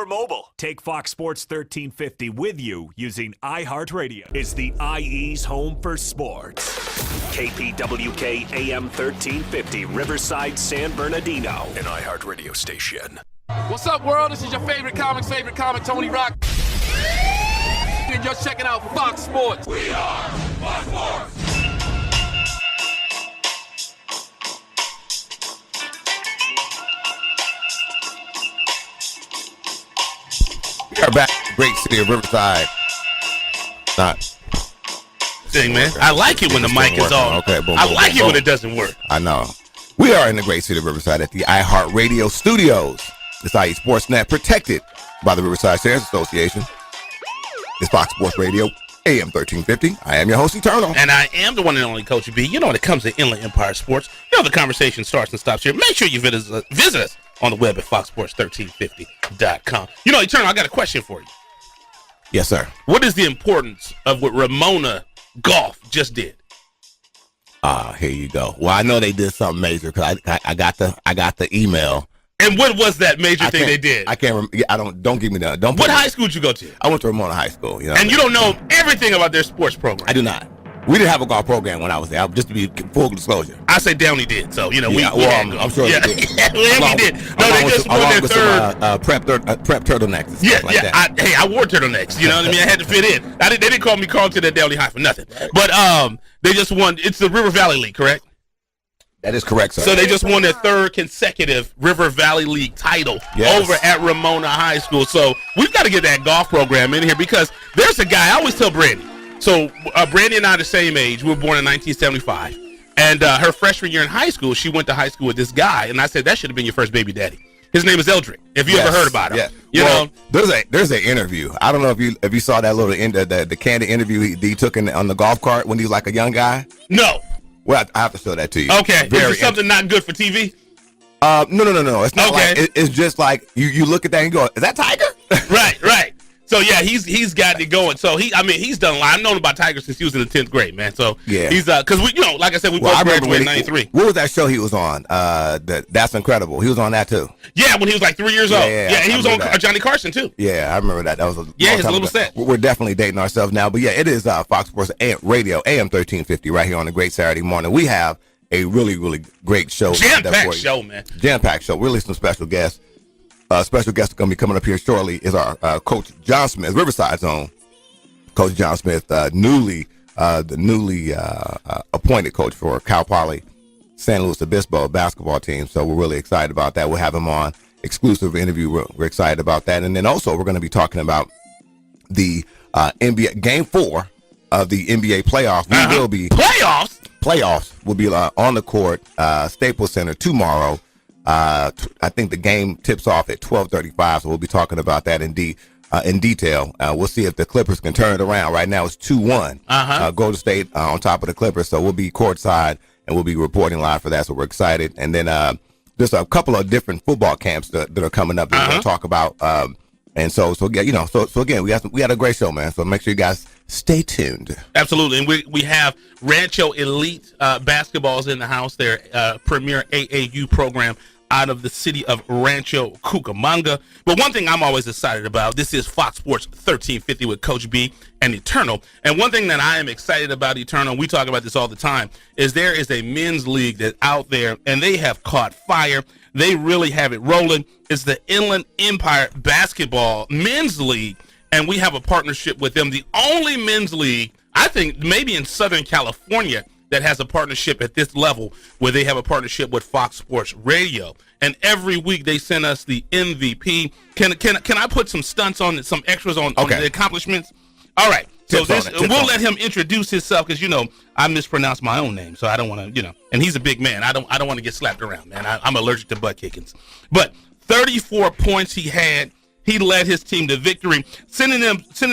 or mobile. Take Fox Sports 1350 with you using iHeartRadio. It's the IE's home for sports. KPWK AM 1350, Riverside, San Bernardino, an iHeartRadio station. What's up, world? This is your favorite comic, Tony Rock. And you're checking out Fox Sports. We are Fox Sports. We are back in the great city of Riverside. Thing, man. I like it when the mic is on. Okay, boom, I like it when it doesn't work. I know. We are in the great city of Riverside at the iHeartRadio studios. It's IE Sportsnet, protected by the Riverside Sheriff's Association. It's Fox Sports Radio, AM 1350. I am your host, Eternal. And I am the one and only Coach B. You know, when it comes to Inland Empire Sports, you know the conversation starts and stops here. Make sure you visit us on the web at foxsports1350.com. You know, Eternal, I got a question for you. Yes, sir. What is the importance of what Ramona Golf just did? Here you go. Well, I know they did something major because I got the email. And what was that major thing they did? I can't remember. Don't give me that. What high school did you go to? I went to Ramona High School. You know, and you don't know everything about their sports program. I do not. We didn't have a golf program when I was there. Just to be full disclosure. I say Downey did. So you know I'm sure they did. We did. No, they just won their third. Prep turtlenecks. And stuff like that. I wore turtlenecks. You know what I mean? I had to fit in. They didn't call me Carlton at Downey High for nothing. But they just won. It's the River Valley League, correct? That is correct, sir. So they just won their third consecutive River Valley League title over at Ramona High School. So we've got to get that golf program in here because there's a guy, I always tell Brandy. So Brandy and I are the same age. We were born in 1975. And her freshman year in high school, she went to high school with this guy. And I said, that should have been your first baby daddy. His name is Eldrick, if you ever heard about him. Yeah. There's an interview. I don't know if you saw that little the candid interview he took on the golf cart when he was like a young guy. No. Well, I have to show that to you. Okay. Is it something not good for TV? No. It's not like it's just like you look at that and you go, is that Tiger? Right. So yeah, he's got it going. So he's done a lot. I've known about Tiger since he was in the 10th grade, man. So yeah, he's because we like I said, we both graduated in '93. What was that show he was on? That's Incredible. He was on that too. Yeah, when he was like 3 years old. Yeah, he was on Johnny Carson too. Yeah, I remember that. That was his little set. We're definitely dating ourselves now, but yeah, it is Fox Sports Radio AM 1350 right here on a great Saturday morning. We have a really, really great show. Jam-packed show, man. Jam-packed show. Really some special guests. Special guest going to be coming up here shortly is our Coach John Smith, Riverside's own Coach John Smith, the newly appointed coach for Cal Poly San Luis Obispo basketball team. So we're really excited about that. We'll have him on exclusive interview. We're excited about that. And then also we're going to be talking about the NBA Game 4 of the NBA playoffs. We will be playoffs will be on the court, Staples Center tomorrow. I think the game tips off at 12:35, so we'll be talking about that in detail. We'll see if the Clippers can turn it around. Right now it's 2-1. Golden State on top of the Clippers, so we'll be courtside and we'll be reporting live for that. So we're excited. And then there's a couple of different football camps that are coming up that we're going to talk about. And so again, we had a great show, man. So make sure you guys stay tuned. Absolutely. And we have Rancho Elite basketballs in the house, their premier AAU program out of the city of Rancho Cucamonga. But one thing I'm always excited about, this is Fox Sports 1350 with Coach B and Eternal. And one thing that I am excited about, Eternal, we talk about this all the time, is there is a men's league that's out there, and they have caught fire. They really have it rolling. It's the Inland Empire Basketball Men's League, and we have a partnership with them. The only men's league, I think, maybe in Southern California, that has a partnership at this level where they have a partnership with Fox Sports Radio. And every week they send us the MVP. Can I put some stunts on it, some extras on the accomplishments? All right. So we'll let him introduce himself because, I mispronounced my own name. So I don't want to, and he's a big man. I don't want to get slapped around, man. I'm allergic to butt kickings. But 34 points he had. He led his team to victory, sending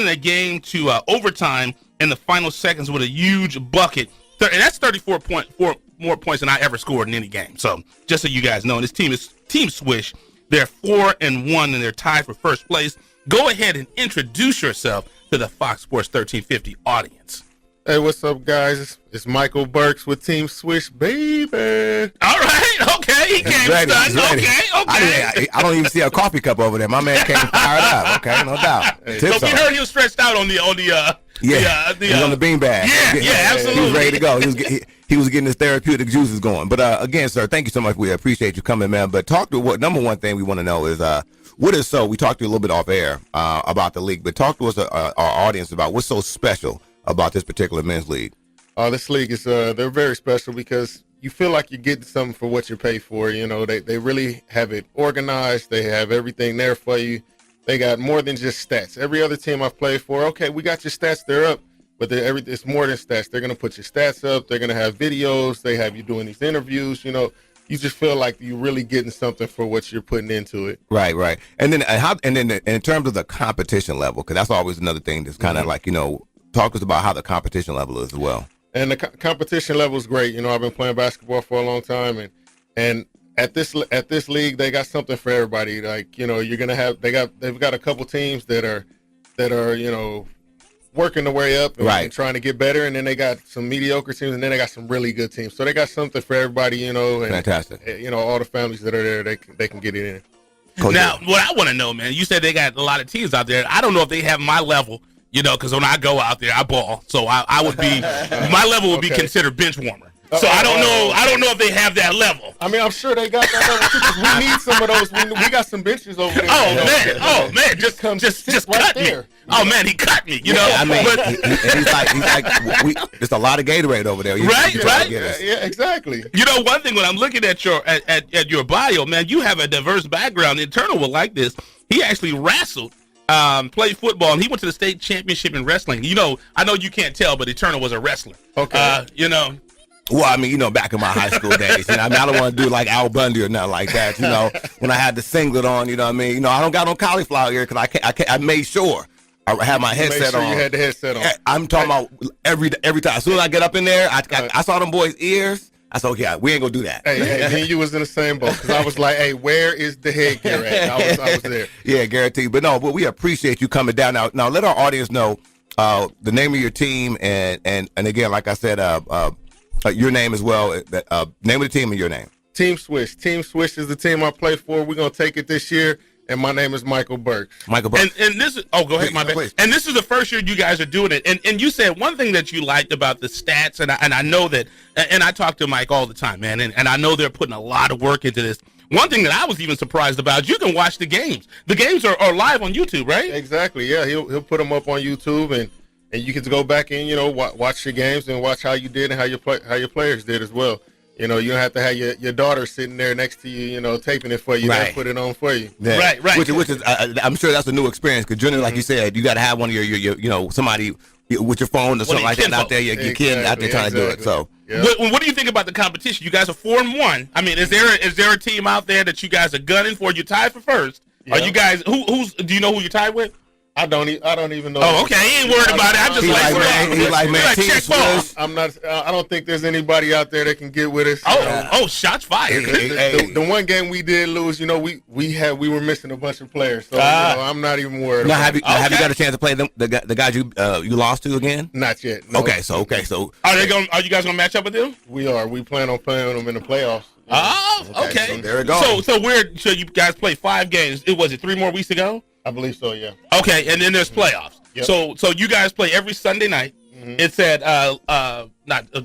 a game to overtime in the final seconds with a huge bucket. And that's 34 more points than I ever scored in any game. So just so you guys know, and this team is Team Swish. They're 4-1 and they're tied for first place. Go ahead and introduce yourself to the Fox Sports 1350 audience. Hey, what's up, guys? It's Michael Burks with Team Swish, baby. All right, okay, he came ready, stunned. he's ready. Okay. I don't even see a coffee cup over there. My man came fired up. Okay, no doubt. So we heard he was stretched out on the he was on the beanbag. Yeah, absolutely. He was ready to go. He was getting his therapeutic juices going. But again, sir, thank you so much. We appreciate you coming, man. But number one thing we want to know is what is we talked to you a little bit off air about the league, but talk to us, our audience, about what's so special about this particular men's league. This league is they're very special because you feel like you're getting something for what you pay for. You know, they really have it organized. They have everything there for you. They got more than just stats. Every other team I've played for, okay, we got your stats, they're up, but it's more than stats. They're going to put your stats up. They're going to have videos. They have you doing these interviews. You know, you just feel like you're really getting something for what you're putting into it. Right. And then in terms of the competition level, because that's always another thing that's kind of like, you know, talk to us about how the competition level is as well. And the competition level is great. You know, I've been playing basketball for a long time, and at this league, they got something for everybody. Like, you know, they've got a couple teams that are you know, working their way up and trying to get better, and then they got some mediocre teams, and then they got some really good teams. So they got something for everybody. You know, and fantastic. You know, all the families that are there, they can get it in. Now, what I want to know, man, you said they got a lot of teams out there. I don't know if they have my level. You know, because when I go out there, I ball. So I would be, my level would be considered bench warmer. So I don't know if they have that level. I mean, I'm sure they got that level too, because we need some of those. We got some benches over there. Oh man, just cut me. There. Oh man, he cut me. You know, I mean, he's like, there's a lot of Gatorade over there. Right. Yeah, exactly. You know, one thing when I'm looking at your bio, man, you have a diverse background. The Eternal will like this. He actually wrestled. Played football, and he went to the state championship in wrestling. You know, I know you can't tell, but Eternal was a wrestler. Okay. You know. Well, I mean, you know, back in my high school days, you know, I mean, I don't want to do like Al Bundy or nothing like that. You know, when I had the singlet on, you know what I mean? You know, I don't got no cauliflower ear because I made sure I had my headset on. You had the headset on. I'm talking about every time. As soon as I get up in there, I saw them boys' ears. I said, okay, we ain't gonna do that. Hey, me and you was in the same boat because I was like, hey, where is the headgear at? I was there. Yeah, guaranteed. But no, we appreciate you coming down. Now let our audience know the name of your team and again, like I said, your name as well. Name of the team and your name. Team Swish. Team Swish is the team I play for. We're gonna take it this year. And my name is Michael Burks. Michael Burks. And this is, go ahead, my bad. Please. And this is the first year you guys are doing it. And you said one thing that you liked about the stats, and I know that, and I talk to Mike all the time, man, and I know they're putting a lot of work into this. One thing that I was even surprised about, you can watch the games. The games are live on YouTube, right? Exactly, yeah. He'll put them up on YouTube, and you can go back and, you know, watch your games and watch how you did and how your players did as well. You know, you don't have to have your daughter sitting there next to you, you know, taping it for you. They'll put it on for you. Yeah. Right. Which is, I'm sure that's a new experience because generally, like you said, you got to have one of your, you know, somebody with your phone or something like that out there. Your kid out there trying to do it. So, what do you think about the competition? You guys are 4-1. I mean, is there a team out there that you guys are gunning for? You tied for first. Are you guys who's? Do you know who you tied with? I don't even know. Oh, okay. He ain't worried about it. I just man, Team Swish. I'm not. I don't think there's anybody out there that can get with us. Oh, shots fired. The one game we did lose, you know, we were missing a bunch of players, so you know, I'm not even worried. Now, have you got a chance to play them? The guys you lost to again? Not yet. No. Okay, so are you guys gonna match up with them? We are. We plan on playing them in the playoffs. Oh, okay. So there it goes. So you guys play 5 games. Was it 3 more weeks ago? I believe so, yeah. Okay, and then there's playoffs. Yep. So you guys play every Sunday night. Mm-hmm. It's at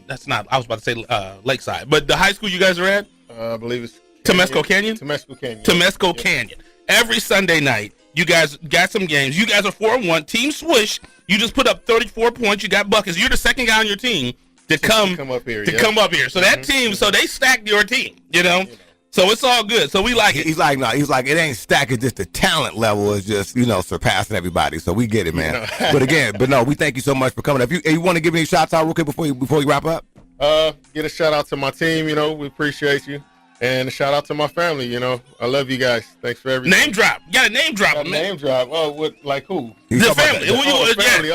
that's not. I was about to say Lakeside, but the high school you guys are at. I believe it's Temesco Canyon. Temesco Canyon. Every Sunday night, you guys got some games. You guys are 4-1. Team Swish. You just put up 34 points. You got buckets. You're the second guy on your team to come up here. So that team. So they stacked your team. You know. So it's all good. So we like it. He's like, no, it ain't stacked. It's just the talent level is just, you know, surpassing everybody. So we get it, man. But no, we thank you so much for coming. If you want to give any shots out real quick before you wrap up? Get a shout out to my team. You know, we appreciate you. And a shout out to my family. You know, I love you guys. Thanks for everything. Name drop. You got a name drop, man. Name drop. Oh, like who? The family. Family.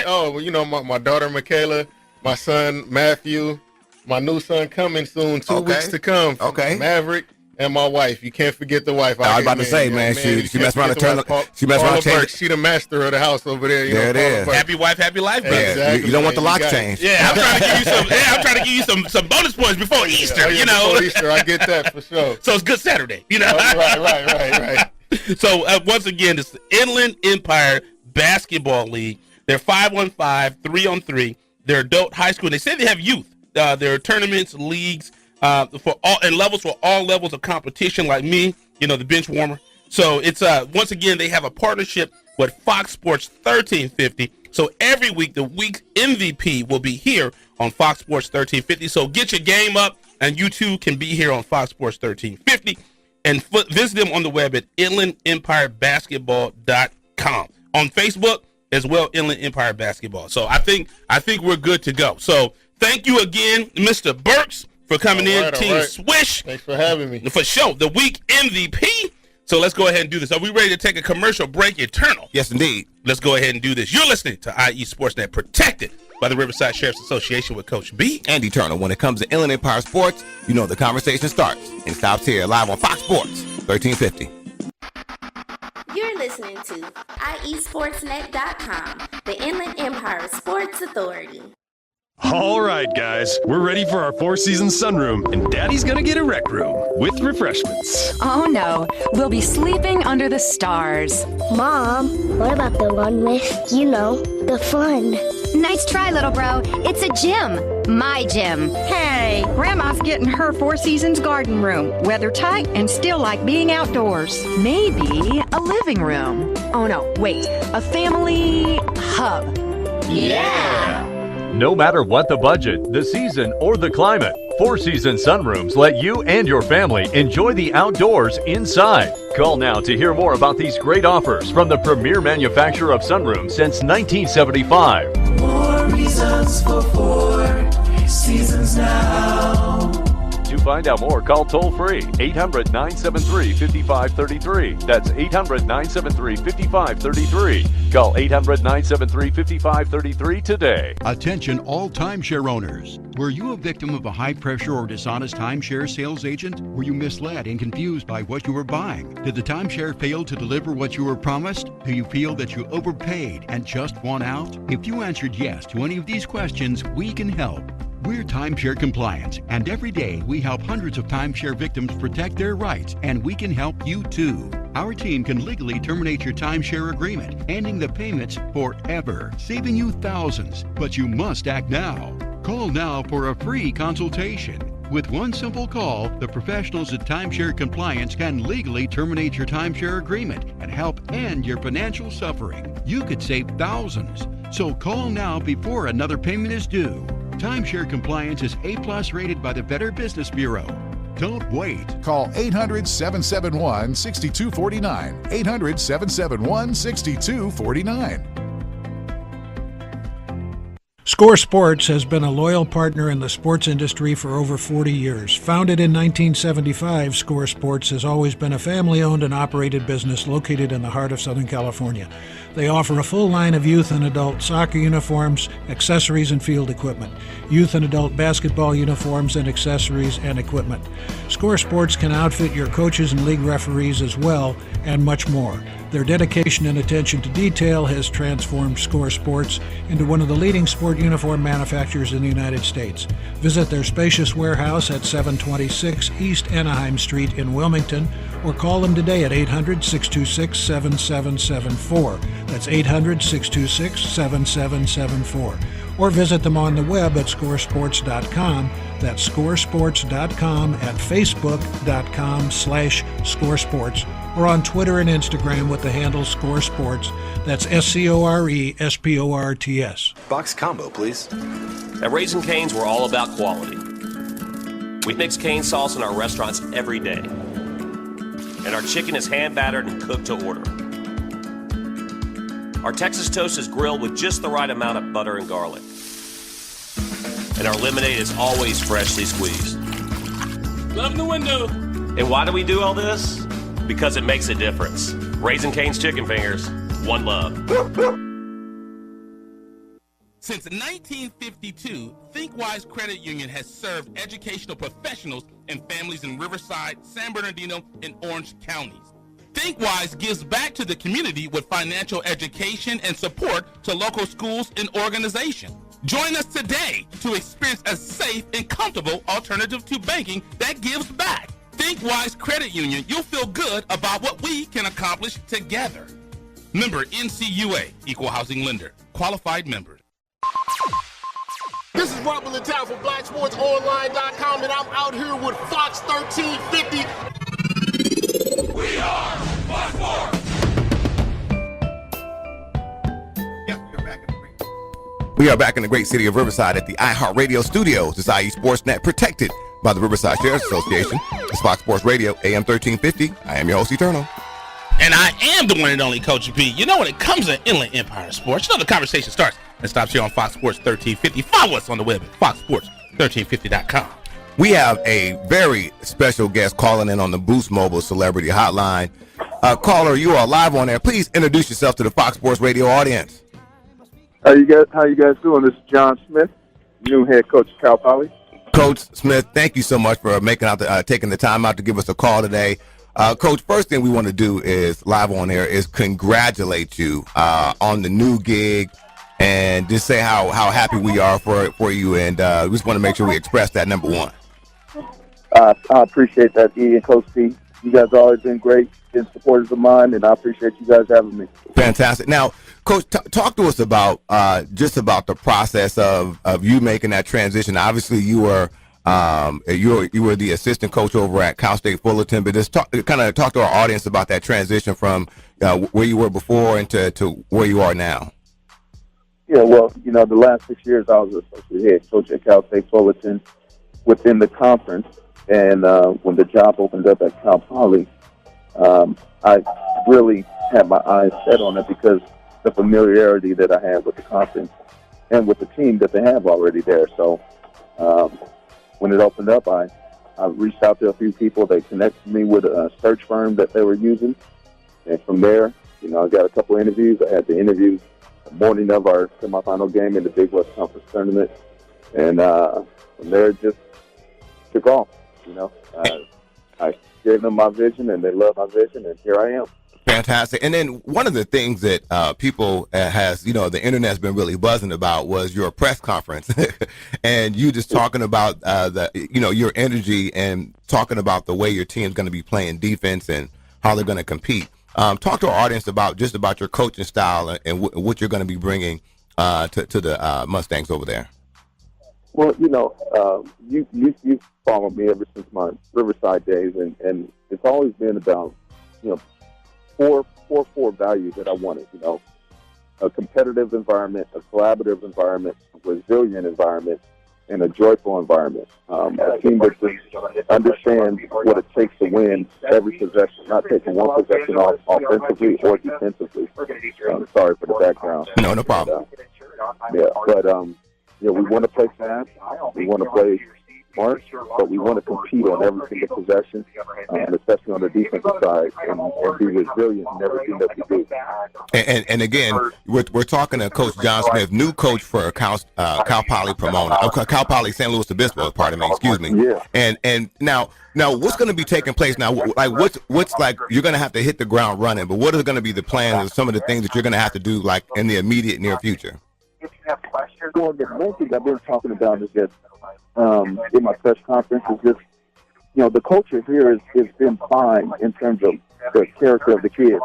Oh, well, you know, my daughter Michaela, my son Matthew. My new son coming soon, 2 weeks to come. Okay. Maverick. And my wife. You can't forget the wife. I was about to say, man, she messed around and turned. She messed around and changed. She the master of the house over there. There it is. Happy wife, happy life, brother. Exactly, you don't want the locks changed. Yeah, I'm trying to give you some. Yeah, I'm trying to give you some bonus points before Easter. You know, before Easter, I get that for sure. So it's Good Saturday. You know, right. So once again, it's the Inland Empire Basketball League. They're 5-on-5, 3-on-3. They're adult high school. And they say they have youth. There are tournaments, leagues for all levels of competition. Like me, you know, the bench warmer. So it's once again they have a partnership with Fox Sports 1350. So every week the week MVP will be here on Fox Sports 1350. So get your game up, and you too can be here on Fox Sports 1350. And visit them on the web at inlandempirebasketball.com. On Facebook as well, Inland Empire Basketball. So I think we're good to go. So thank you again, Mr. Burks, for coming in. Team Swish. Thanks for having me. For sure. The week MVP. So let's go ahead and do this. Are we ready to take a commercial break, Eternal? Yes, indeed. Let's go ahead and do this. You're listening to IE Sportsnet, protected by the Riverside Sheriff's Association with Coach B. And Eternal. When it comes to Inland Empire sports, you know the conversation starts and stops here live on Fox Sports 1350. You're listening to IESportsNet.com, the Inland Empire Sports Authority. All right, guys, we're ready for our four-season sunroom, and Daddy's gonna get a rec room with refreshments. Oh no, we'll be sleeping under the stars. Mom, what about the one with, the fun? Nice try, little bro. It's a gym. My gym. Hey, Grandma's getting her Four Seasons garden room. Weather tight and still like being outdoors. Maybe a living room. Oh no, wait, a family hub. Yeah! No matter what the budget, the season, or the climate, Four Seasons sunrooms let you and your family enjoy the outdoors inside. Call now to hear more about these great offers from the premier manufacturer of sunrooms since 1975. More reasons for Four Seasons now. To find out more, call toll-free 800-973-5533. That's 800-973-5533. Call 800-973-5533 today. Attention all timeshare owners. Were you a victim of a high-pressure or dishonest timeshare sales agent? Were you misled and confused by what you were buying? Did the timeshare fail to deliver what you were promised? Do you feel that you overpaid and just want out? If you answered yes to any of these questions, we can help. We're Timeshare Compliance, and every day we help hundreds of timeshare victims protect their rights, and we can help you too. Our team can legally terminate your timeshare agreement, ending the payments forever, saving you thousands. But you must act now. Call now for a free consultation. With one simple call, the professionals at Timeshare Compliance can legally terminate your timeshare agreement and help end your financial suffering. You could save thousands. So call now before another payment is due. Timeshare Compliance is A+ rated by the Better Business Bureau. Don't wait. Call 800-771-6249. 800-771-6249. Score Sports has been a loyal partner in the sports industry for over 40 years. Founded in 1975, Score Sports has always been a family-owned and operated business located in the heart of Southern California. They offer a full line of youth and adult soccer uniforms, accessories, and field equipment, youth and adult basketball uniforms and accessories and equipment. Score Sports can outfit your coaches and league referees as well, and much more. Their dedication and attention to detail has transformed Score Sports into one of the leading sport uniform manufacturers in the United States. Visit their spacious warehouse at 726 East Anaheim Street in Wilmington, or call them today at 800-626-7774. That's 800-626-7774. Or visit them on the web at scoresports.com. That's scoresports.com, at facebook.com/scoresports, or on Twitter and Instagram with the handle Score Sports. That's SCORESPORTS. Box combo, please. At Raising Cane's, we're all about quality. We mix cane sauce in our restaurants every day. And our chicken is hand battered and cooked to order. Our Texas toast is grilled with just the right amount of butter and garlic. And our lemonade is always freshly squeezed. Love the window. And why do we do all this? Because it makes a difference. Raising Cane's Chicken Fingers, one love. Since 1952, ThinkWise Credit Union has served educational professionals and families in Riverside, San Bernardino, and Orange counties. ThinkWise gives back to the community with financial education and support to local schools and organizations. Join us today to experience a safe and comfortable alternative to banking that gives back. ThinkWise Credit Union, you'll feel good about what we can accomplish together. Member NCUA, Equal Housing Lender, qualified members. This is Rumble in Town for BlackSportsOnline.com, and I'm out here with Fox 1350. We are Fox Sports. We are back in the great city of Riverside at the iHeartRadio studios. This is IE Sportsnet, protected by the Riverside Sheriff's Association. It's Fox Sports Radio, AM 1350. I am your host, Eternal. And I am the one and only Coach B. You know, when it comes to Inland Empire Sports, you know the conversation starts and stops here on Fox Sports 1350. Follow us on the web at foxsports1350.com. We have a very special guest calling in on the Boost Mobile Celebrity Hotline. Caller, you are live on air. Please introduce yourself to the Fox Sports Radio audience. How you guys doing? This is John Smith, new head coach of Cal Poly. Coach Smith, thank you so much for taking the time out to give us a call today. Coach, first thing we want to do is live on air is congratulate you on the new gig and just say how happy we are for you, and we just want to make sure we express that, number one. I appreciate that, E and Coach T. You guys have always been great, been supporters of mine, and I appreciate you guys having me. Fantastic. Now, Coach, talk to us about just about the process of you making that transition. Obviously, you were the assistant coach over at Cal State Fullerton, but just talk to our audience about that transition from where you were before into where you are now. Yeah, well, the last 6 years I was associate head coach at Cal State Fullerton within the conference, and when the job opened up at Cal Poly, I really had my eyes set on it because the familiarity that I had with the conference and with the team that they have already there. So when it opened up, I reached out to a few people. They connected me with a search firm that they were using. And from there, I got a couple interviews. I had the interview the morning of our semifinal game in the Big West Conference tournament. And from there, it just took off. I gave them my vision, and they loved my vision, and here I am. Fantastic. And then one of the things that people the internet's been really buzzing about was your press conference and you just talking about your energy and talking about the way your team's going to be playing defense and how they're going to compete. Talk to our audience about your coaching style and what you're going to be bringing to the Mustangs over there. Well, you followed me ever since my Riverside days, and it's always been about, four values that I wanted, a competitive environment, a collaborative environment, a resilient environment, and a joyful environment. A team that just understands what it takes to win every possession, not taking one possession off offensively or defensively. Sorry for the background. No problem. We want to play fast. We want to play smart, but we want to compete on every single possession, and especially on the defensive side, and be resilient in everything that we do. And again, we're talking to Coach John Smith, new coach for Cal Poly Pomona, Cal Poly San Luis Obispo. Pardon me, excuse me. Yeah. And now what's going to be taking place now? Like what's like you're going to have to hit the ground running, but what are going to be the plans and some of the things that you're going to have to do like in the immediate near future? Well, the main thing I've been talking about is just in my press conference is just, the culture here has been fine in terms of the character of the kids,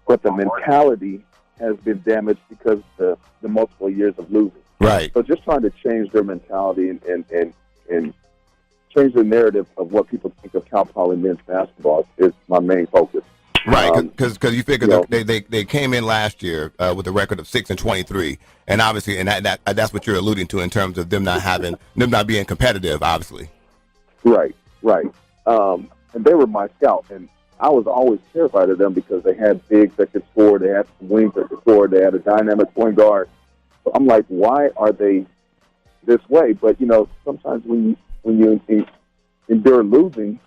but the mentality has been damaged because of the multiple years of losing. Right. So just trying to change their mentality and change the narrative of what people think of Cal Poly men's basketball is my main focus. Right, because you figure they came in last year with a record of 6-23, and obviously, and that's what you're alluding to in terms of them not being competitive, obviously. Right. And they were my scout, and I was always terrified of them because they had bigs that could score, they had some wings that could score, they had a dynamic point guard. So I'm like, why are they this way? But sometimes when you endure losing,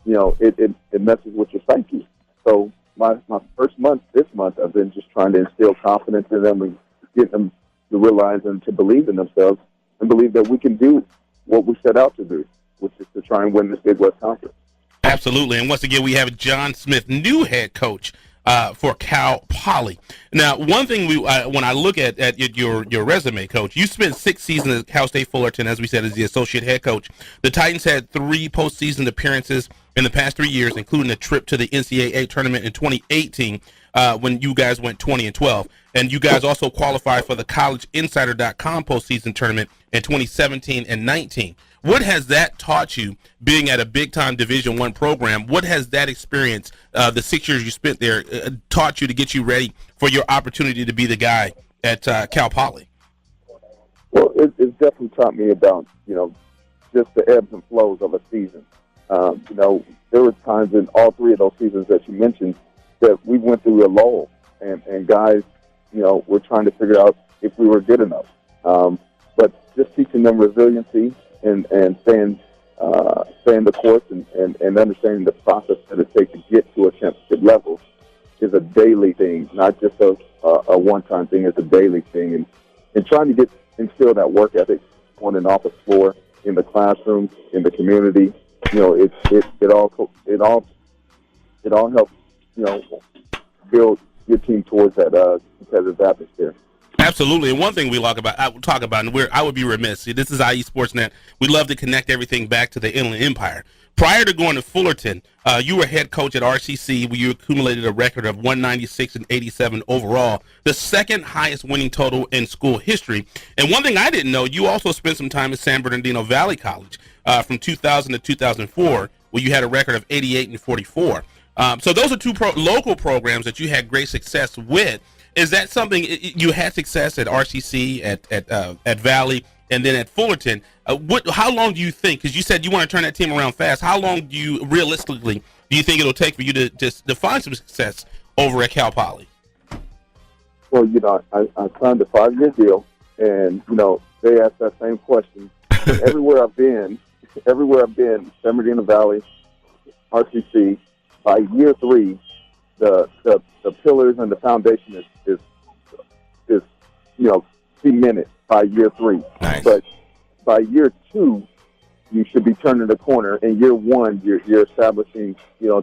it messes with your psyche. So my first month, this month, I've been just trying to instill confidence in them and get them realize and to believe in themselves and believe that we can do what we set out to do, which is to try and win this Big West Conference. Absolutely. And once again, we have John Smith, new head coach for Cal Poly. Now, one thing when I look at your resume, Coach, you spent 6 seasons at Cal State Fullerton, as we said, as the associate head coach. The Titans had 3 postseason appearances in the past 3 years, including a trip to the NCAA tournament in 2018 when you guys went 20-12. And you guys also qualified for the collegeinsider.com postseason tournament in 2017 and 19. What has that taught you, being at a big-time Division I program? What has that experience, the 6 years you spent there, taught you to get you ready for your opportunity to be the guy at Cal Poly? Well, it's definitely taught me about, just the ebbs and flows of a season. There were times in all 3 of those seasons that you mentioned that we went through a lull, and guys, were trying to figure out if we were good enough. But just teaching them resiliency and staying the course and understanding the process that it takes to get to a championship level is a daily thing, not just a one-time thing. It's a daily thing, and trying to instill that work ethic on and off the floor, in the classroom, in the community. It all helps build your team towards that competitive atmosphere. Absolutely, and one thing I will talk about, and I would be remiss. See, this is IE Sportsnet. We love to connect everything back to the Inland Empire. Prior to going to Fullerton, you were head coach at RCC, where you accumulated a record of 196 and 87 overall, the second highest winning total in school history. And one thing I didn't know, you also spent some time at San Bernardino Valley College from 2000 to 2004, where you had a record of 88 and 44. So those are 2 local programs that you had great success with. Is that something you had success at RCC, at Valley, and then at Fullerton? How long do you think? Because you said you want to turn that team around fast. How long do you realistically think it'll take for you to find some success over at Cal Poly? Well, I signed a 5-year deal, and they asked that same question. everywhere I've been, San Bernardino Valley, RCC, by year 3, the pillars and the foundation is cemented by year 3. Nice. But by year 2, you should be turning the corner. In year 1, you're establishing,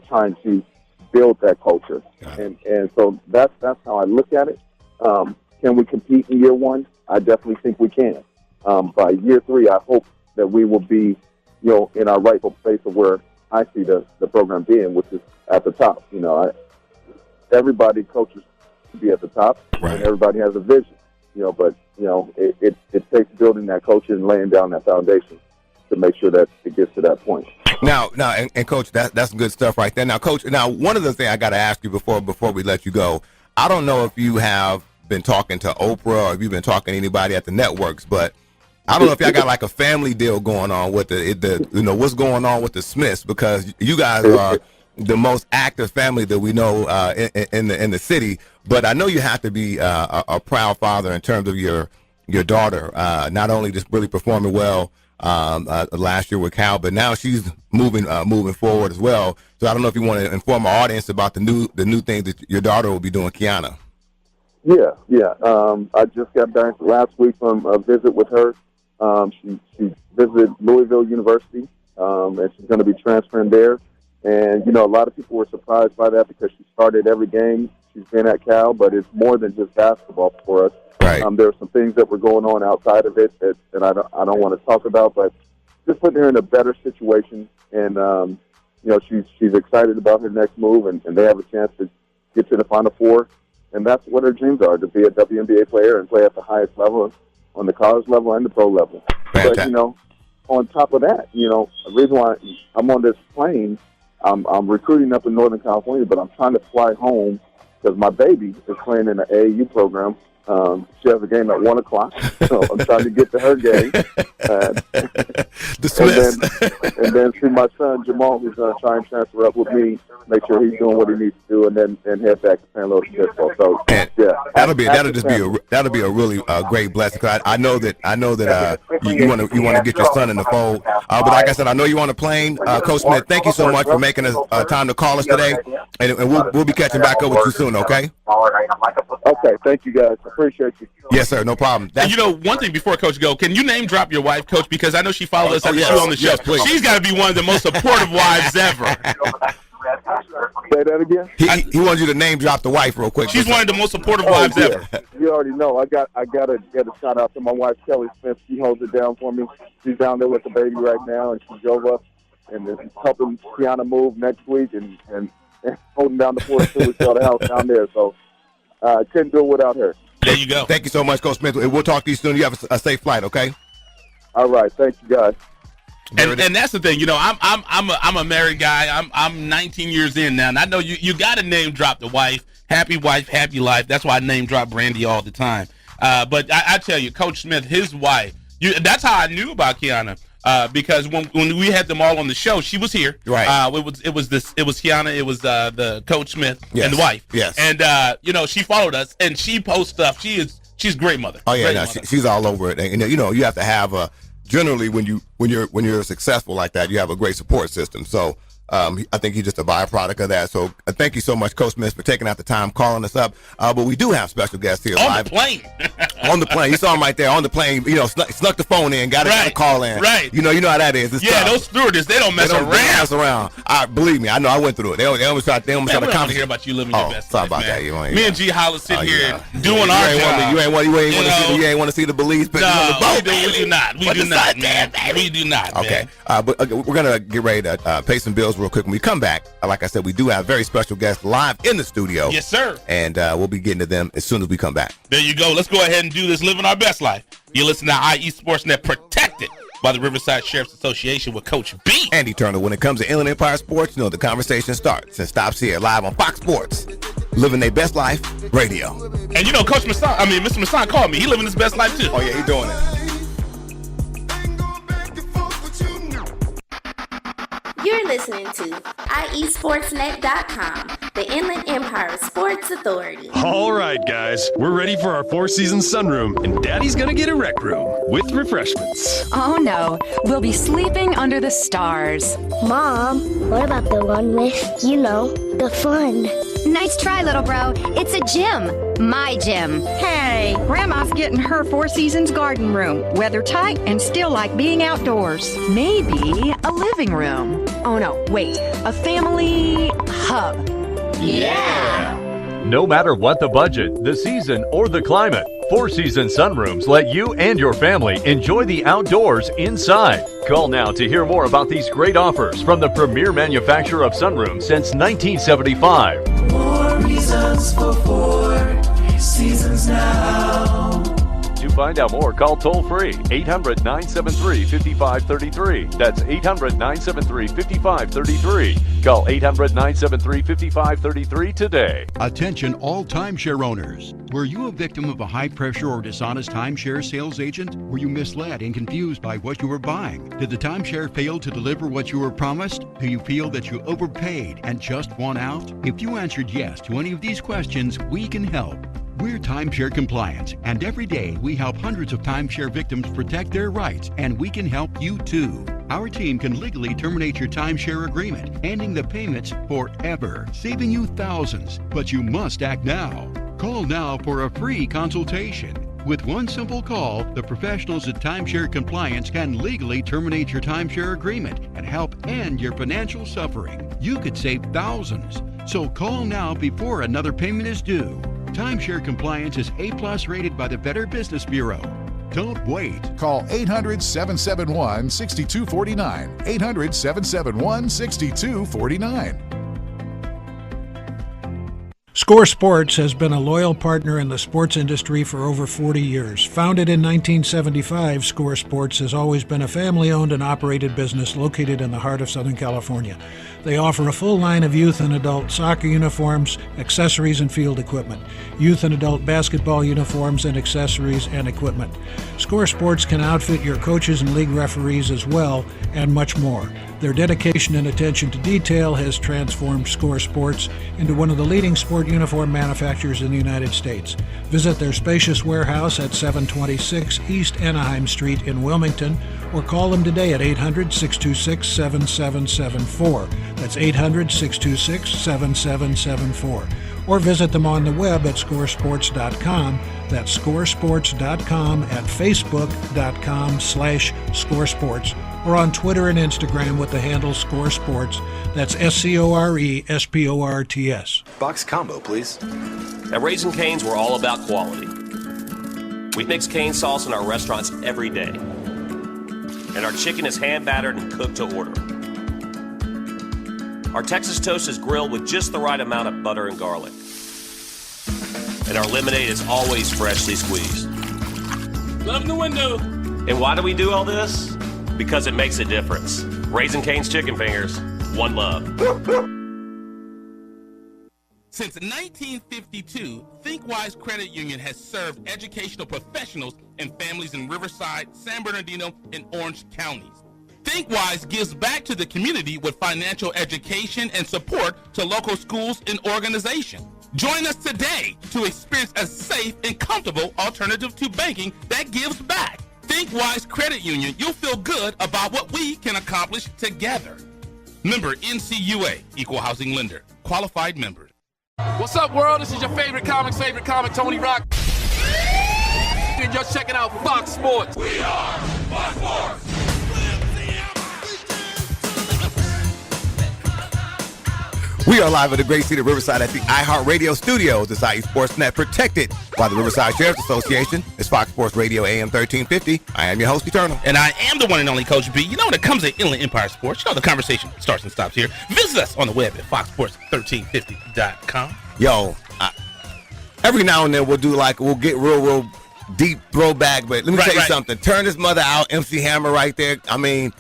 trying to build that culture. And so that's how I look at it. Can we compete in year 1? I definitely think we can. By year 3, I hope that we will be, in our rightful place of where I see the program being, which is at the top. Everybody coaches to be at the top, right, and everybody has a vision. But it takes building that culture and laying down that foundation to make sure that it gets to that point. Now, and Coach, that's good stuff right there. Now, Coach, one of the things I got to ask you before we let you go, I don't know if you have been talking to Oprah or if you've been talking to anybody at the networks, but I don't know if y'all got like a family deal going on with what's going on with the Smiths, because you guys are the most active family that we know in the city. But I know you have to be a proud father in terms of your daughter, not only just really performing well last year with Cal, but now she's moving forward as well. So I don't know if you want to inform our audience about the new things that your daughter will be doing, Kiana. Yeah. I just got back last week from a visit with her. She visited Louisville University, and she's going to be transferring there. And, a lot of people were surprised by that because she started every game she's been at Cal, but it's more than just basketball for us. Right. There are some things that were going on outside of it that I don't want to talk about, but just putting her in a better situation. And, she's excited about her next move, and they have a chance to get to the Final Four. And that's what her dreams are, to be a WNBA player and play at the highest level, on the college level and the pro level. Fantastic. But, on top of that, the reason why I'm on this plane, I'm recruiting up in Northern California, but I'm trying to fly home because my baby is playing in the AAU program. She has a game at 1 o'clock, so I'm trying to get to her game. And then see my son, Jamal, who's going to try and transfer up with me, make sure he's doing what he needs to do, and then head back to San Luis Obispo. So, yeah. That'll be a really great blessing. Cause I know that you want to get your son in the fold. But like I said, I know you're on the plane. Coach Smith, thank you so much for making us time to call us today. And we'll be catching back up with you soon, okay? Okay, thank you guys. Appreciate you. Yes, sir. No problem. And one thing before Coach go, can you name drop your wife, Coach? Because I know she followed us on the show on the show. Yes, please. She's got to be one of the most supportive wives ever. Say that again. He wants you to name drop the wife real quick. She's one of the most supportive wives ever. You already know. I got to get a shout out to my wife, Kelly Smith. She holds it down for me. She's down there with the baby right now, and she drove up and is helping Kiana move next week and holding down the fort too. We sell the house down there, so couldn't do it without her. There you go. Thank you so much, Coach Smith. We'll talk to you soon. You have a safe flight, okay? All right. Thank you, guys. And that's the thing, I'm a married guy. I'm 19 years in now, and I know you got to name drop the wife, happy life. That's why I name drop Brandy all the time. But I tell you, Coach Smith, his wife, that's how I knew about Kiana. Because when we had them all on the show, she was here. Right. It was Kiana. It was the Coach Smith yes. and the wife. Yes. And she followed us and she posts stuff. She's a great mother. Oh yeah, she's all over it. And you have to have generally when you're successful like that, you have a great support system. So I think he's just a byproduct of that. So thank you so much, Coach Smith, for taking out the time calling us up. But we do have special guests here on live. The plane. On the plane. You saw him right there on the plane. Snuck the phone in, got a call in. Right. You know how that is. It's tough. Those stewardess, they don't mess around. They don't mess around. Believe me, I know. I went through it. They almost tried to we don't want to hear about you living your best life, about man. that. Me and G Hollis sitting here doing our job. You ain't want to see the beliefs. No, we do not. We do not, man. We do not. Okay. But we're gonna get ready to pay some bills real quick. When we come back, like I said, we do have very special guests live in the studio. Yes, sir. And we'll be getting to them as soon as we come back. There you go. Let's go ahead and do this, living our best life. You listen to IE Sportsnet, protected by the Riverside Sheriff's Association with Coach B. Andy Turner. When it comes to Inland Empire Sports, the conversation starts and stops here live on Fox Sports. Living their best life, radio. And Coach Mr. Masson called me. He living his best life too. Oh yeah, he doing it. You're listening to IESportsNet.com, the Inland Empire Sports Authority. All right, guys, we're ready for our four-season sunroom, and Daddy's gonna get a rec room with refreshments. Oh no, we'll be sleeping under the stars. Mom, what about the one with, the fun? Nice try, little bro. It's a gym. My gym. Hey, Grandma's getting her Four Seasons garden room. Weather tight and still like being outdoors. Maybe a living room. Oh no, wait, a family hub. Yeah! No matter what the budget, the season, or the climate, Four Seasons Sunrooms let you and your family enjoy the outdoors inside. Call now to hear more about these great offers from the premier manufacturer of sunrooms since 1975. More reasons for Four Seasons now. To find out more, call toll-free 800-973-5533. That's 800-973-5533. Call 800-973-5533 today. Attention all timeshare owners. Were you a victim of a high-pressure or dishonest timeshare sales agent? Were you misled and confused by what you were buying? Did the timeshare fail to deliver what you were promised? Do you feel that you overpaid and just won out? If you answered yes to any of these questions, we can help. We're timeshare compliant, and every day we help hundreds of timeshare victims protect their rights, and we can help you too. Our team can legally terminate your timeshare agreement, ending the payments forever, saving you thousands. But you must act now. Call now for a free consultation. With one simple call, the professionals at Timeshare Compliance can legally terminate your timeshare agreement and help end your financial suffering. You could save thousands. So call now before another payment is due. Timeshare Compliance is A+ rated by the Better Business Bureau. Don't wait. Call 800-771-6249. 800-771-6249. Score Sports has been a loyal partner in the sports industry for over 40 years. Founded in 1975, Score Sports has always been a family-owned and operated business located in the heart of Southern California. They offer a full line of youth and adult soccer uniforms, accessories, and field equipment, youth and adult basketball uniforms and accessories and equipment. Score Sports can outfit your coaches and league referees as well, and much more. Their dedication and attention to detail has transformed Score Sports into one of the leading sport uniform manufacturers in the United States. Visit their spacious warehouse at 726 East Anaheim Street in Wilmington, or call them today at 800-626-7774. That's 800-626-7774. Or visit them on the web at scoresports.com. That's scoresports.com, at facebook.com/scoresports, or on Twitter and Instagram with the handle ScoreSports. That's ScoreSports. Box combo, please. At Raising Cane's, we're all about quality. We mix cane sauce in our restaurants every day. And our chicken is hand battered and cooked to order. Our Texas toast is grilled with just the right amount of butter and garlic. And our lemonade is always freshly squeezed. Love the window. And why do we do all this? Because it makes a difference. Raising Cane's Chicken Fingers, one love. Since 1952, ThinkWise Credit Union has served educational professionals and families in Riverside, San Bernardino, and Orange counties. ThinkWise gives back to the community with financial education and support to local schools and organizations. Join us today to experience a safe and comfortable alternative to banking that gives back. ThinkWise Credit Union, you'll feel good about what we can accomplish together. Member NCUA, Equal Housing Lender, qualified members. What's up, world? This is your favorite comic, Tony Rock. And you're checking out Fox Sports. We are Fox Sports. We are live at the great city of Riverside at the iHeartRadio studios. It's IE Sportsnet, protected by the Riverside Sheriff's Association. It's Fox Sports Radio AM 1350. I am your host, Eternal. And I am the one and only Coach B. You know, when it comes to Inland Empire Sports, you know the conversation starts and stops here. Visit us on the web at foxsports1350.com. Yo, every now and then we'll get real deep throwback, but let me tell you something. Turn this mother out, MC Hammer right there. I mean,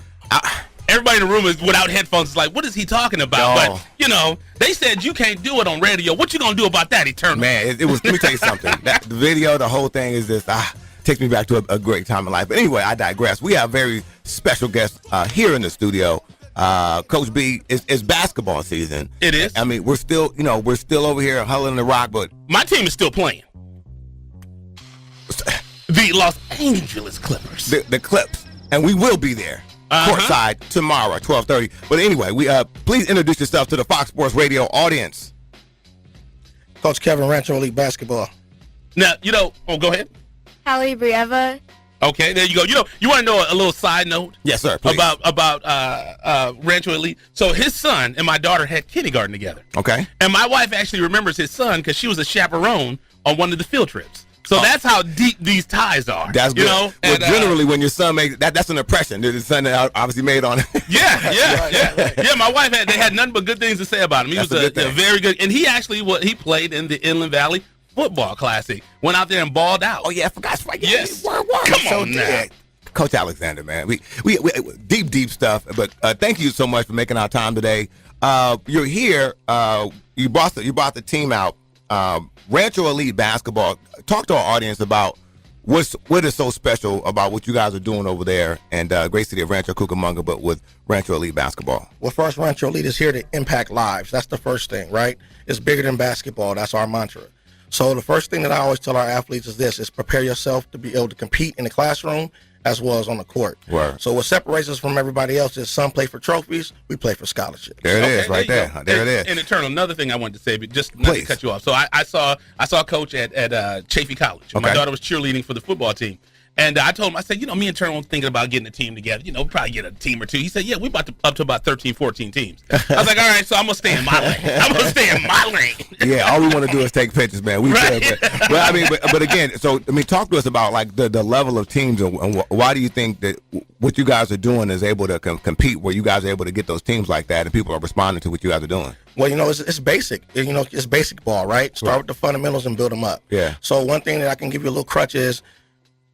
everybody in the room is without headphones. It's like, what is he talking about? Yo. But, you know, they said you can't do it on radio. What you going to do about that, Eternal? Man, it was, let me tell you something. The video, the whole thing is just, takes me back to a great time in life. But anyway, I digress. We have very special guests here in the studio. Coach B, it's basketball season. It is. I mean, we're still over here huddling the rock, but my team is still playing. The Los Angeles Clippers. The Clips. And we will be there. Courtside tomorrow, 12:30. But anyway, please introduce yourself to the Fox Sports Radio audience. Coach Kevin, Rancho Elite Basketball. Now, go ahead. Hallie Brieva. Okay, there you go. You want to know a little side note? Yes, sir. Please. About Rancho Elite. So his son and my daughter had kindergarten together. Okay. And my wife actually remembers his son because she was a chaperone on one of the field trips. So that's how deep these ties are. That's good. Well, generally, when your son makes that's an impression that his son obviously made on it. Yeah. Yeah, my wife had nothing but good things to say about him. He was a very good, and he actually played in the Inland Valley Football Classic. Went out there and balled out. Oh yeah, I forgot. Yes. Come on now. Coach Alexander, man. We deep stuff. But thank you so much for making our time today. You're here. You brought the team out. Rancho Elite Basketball. Talk to our audience about what is so special about what you guys are doing over there and great city of Rancho Cucamonga, but with Rancho Elite Basketball. Well, first, Rancho Elite is here to impact lives. That's the first thing, right? It's bigger than basketball. That's our mantra. So the first thing that I always tell our athletes is prepare yourself to be able to compete in the classroom as well as on the court. Word. So what separates us from everybody else is some play for trophies, we play for scholarships. There it is, right there. There it is. And Eternal, another thing I wanted to say, but just not to cut you off. So I saw Coach at Chaffee College. Okay. My daughter was cheerleading for the football team. And I told him, I said, me and Eternal thinking about getting a team together. We'll probably get a team or two. He said, yeah, we're up to about 13, 14 teams. I was like, all right, so I'm going to stay in my lane. Yeah, all we want to do is take pictures, man. We right. But again, talk to us about like the level of teams and why do you think that what you guys are doing is able to compete where you guys are able to get those teams like that and people are responding to what you guys are doing? Well, it's basic. It's basic ball, right? Start with the fundamentals and build them up. Yeah. So one thing that I can give you a little crutch is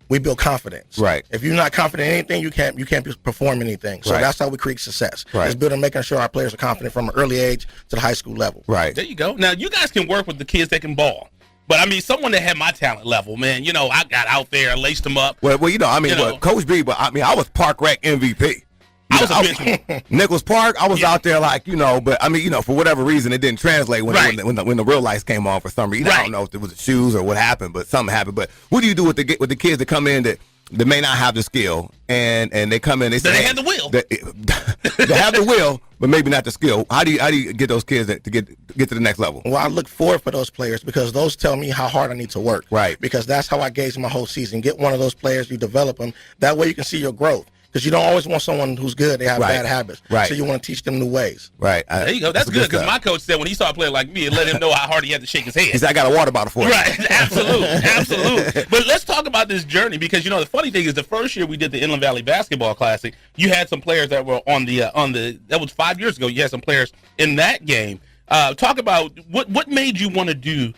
we build confidence. Right. If you're not confident in anything, you can't perform anything. So that's how we create success. Right. It's building, making sure our players are confident from an early age to the high school level. Right. There you go. Now you guys can work with the kids that can ball. But someone that had my talent level, man, I got out there, laced them up. Well, Coach B, but I was Park Rec MVP. I was a benchmark. Nichols Park, I was out there like, but I mean, for whatever reason, it didn't translate when the real lights came on for some reason. I don't know if it was the shoes or what happened, but something happened. But what do you do with the kids that come in that may not have the skill and they come in, they say, they have the will. They have the will, but maybe not the skill. How do you get those kids to get to the next level? Well, I look forward for those players because those tell me how hard I need to work. Right. Because that's how I gauge my whole season. Get one of those players, you develop them. That way you can see your growth. Because you don't always want someone who's good. They have bad habits. Right. So you want to teach them new ways. Right. There you go. That's good because my coach said when he saw a player like me, it let him know how hard he had to shake his head. He said, I got a water bottle for you. Right. Absolutely. But let's talk about this journey because, the funny thing is the first year we did the Inland Valley Basketball Classic, you had some players that were on the that was 5 years ago. You had some players in that game. Talk about what made you want to do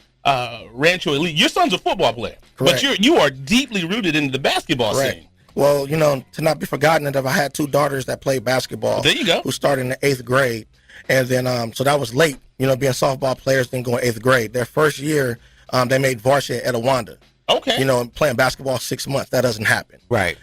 Rancho Elite. Your son's a football player. Correct. But you are deeply rooted in the basketball scene. Well, to not be forgotten that I had 2 daughters that played basketball. There you go. Who started in the 8th grade. And then, so that was late, being softball players, then going 8th grade. Their first year, they made varsity at Etowanda. Okay. And playing basketball 6 months. That doesn't happen. Right.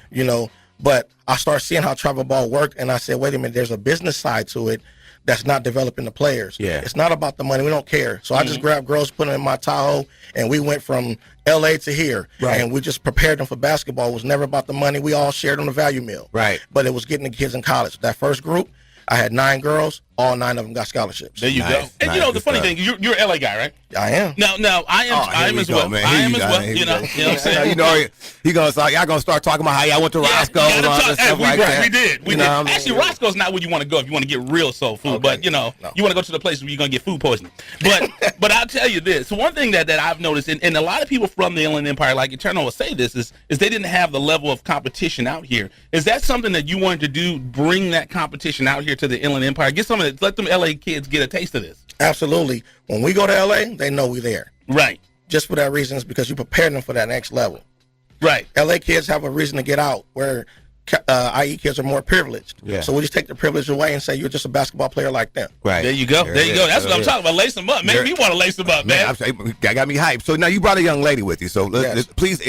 But I started seeing how travel ball worked, and I said, wait a minute, there's a business side to it that's not developing the players. Yeah. It's not about the money. We don't care. So I just grabbed girls, put them in my Tahoe, and we went from L.A. to here. Right. And we just prepared them for basketball. It was never about the money. We all shared on the value meal. Right. But it was getting the kids in college. That first group, I had 9 girls. All 9 of them got scholarships. There you go. And the funny thing, you're an LA guy, right? I am. No, I am as well. I am as well. You know what I'm saying? Y'all gonna start talking about how y'all went to Roscoe and all that stuff like that. We did. Actually, Roscoe's not where you want to go if you want to get real soul food. Okay. But you want to go to the place where you're gonna get food poisoning. But I'll tell you this. So one thing that I've noticed, and a lot of people from the Inland Empire, like Eternal, will say this is they didn't have the level of competition out here. Is that something that you wanted to do? Bring that competition out here to the Inland Empire. Let them LA kids get a taste of this. Absolutely. When we go to LA, they know we're there. Right. Just for that reason, is because you prepare them for that next level. Right. LA kids have a reason to get out where IE kids are more privileged. Yeah. So we just take the privilege away and say you're just a basketball player like them. Right. There you go. There you go. That's what I'm talking about. Lace them up, man. We want to lace them up, man. I got me hyped. So now you brought a young lady with you. So please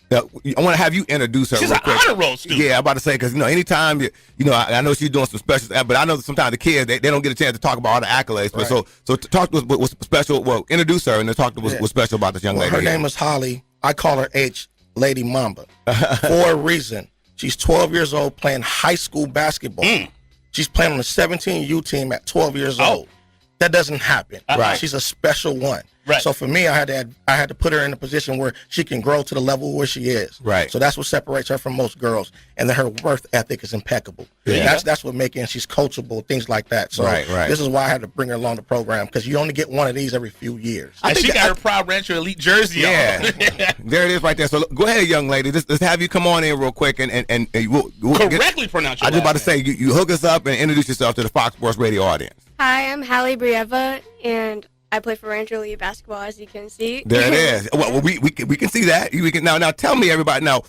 I want to have you introduce her. She's real an quick. honor roll student. Yeah, I'm about to say because anytime I know she's doing some special, but I know sometimes the kids they don't get a chance to talk about all the accolades. But so talk to us what's special. Well, introduce her and then talk to us what's special about this young lady. Her name is Holly. I call her H Lady Mamba for a reason. She's 12 years old playing high school basketball. She's playing on the 17U team at 12 years old. That doesn't happen. Right. She's a special one. Right. So for me, I had to put her in a position where she can grow to the level where she is. Right. So that's what separates her from most girls, and then her work ethic is impeccable. Yeah. That's what making she's coachable, things like that. So right. This is why I had to bring her along the program because you only get one of these every few years. And she got her proud Rancho Elite jersey on. There it is right there. So go ahead, young lady. Let's have you come on in real quick and we'll correctly pronounce your I was about to last say you hook us up and introduce yourself to the Fox Sports Radio audience. Hi, I'm Hallie Brieva, and I play for Rancho Elite basketball, as you can see. There it is. Well, we can see that. We can now tell me everybody now.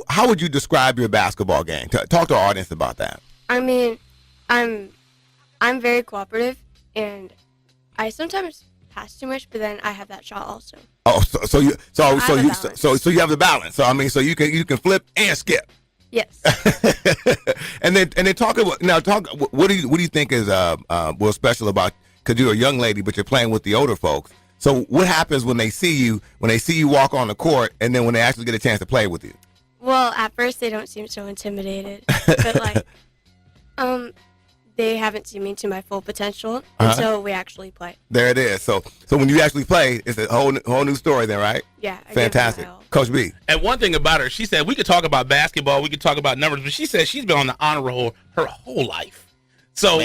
How would you describe your basketball game? Talk to our audience about that. I mean, I'm very cooperative, and I sometimes pass too much, but then I have that shot also. Oh, so you have the balance. So I mean, so you can flip and skip. Yes. and then talk about what do you think is what's special about, because you're a young lady but you're playing with the older folks. So what happens when they see you walk on the court and then when they actually get a chance to play with you? Well, at first they don't seem so intimidated, but they haven't seen me to my full potential until we actually play. There it is. So when you actually play, it's a whole new story then, right? Yeah. Fantastic. Coach B. And one thing about her, she said we could talk about basketball, we could talk about numbers, but she said she's been on the honor roll her whole life. So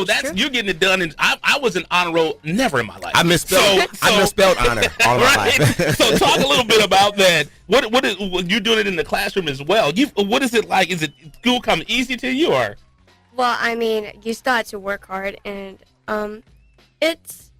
that's you're getting it done. And I was an honor roll never in my life. I misspelled honor all of my life. So talk a little bit about that. What is you're doing it in the classroom as well? What is it like? Is it school come easy to you or? Well, I mean, you still have to work hard, and it's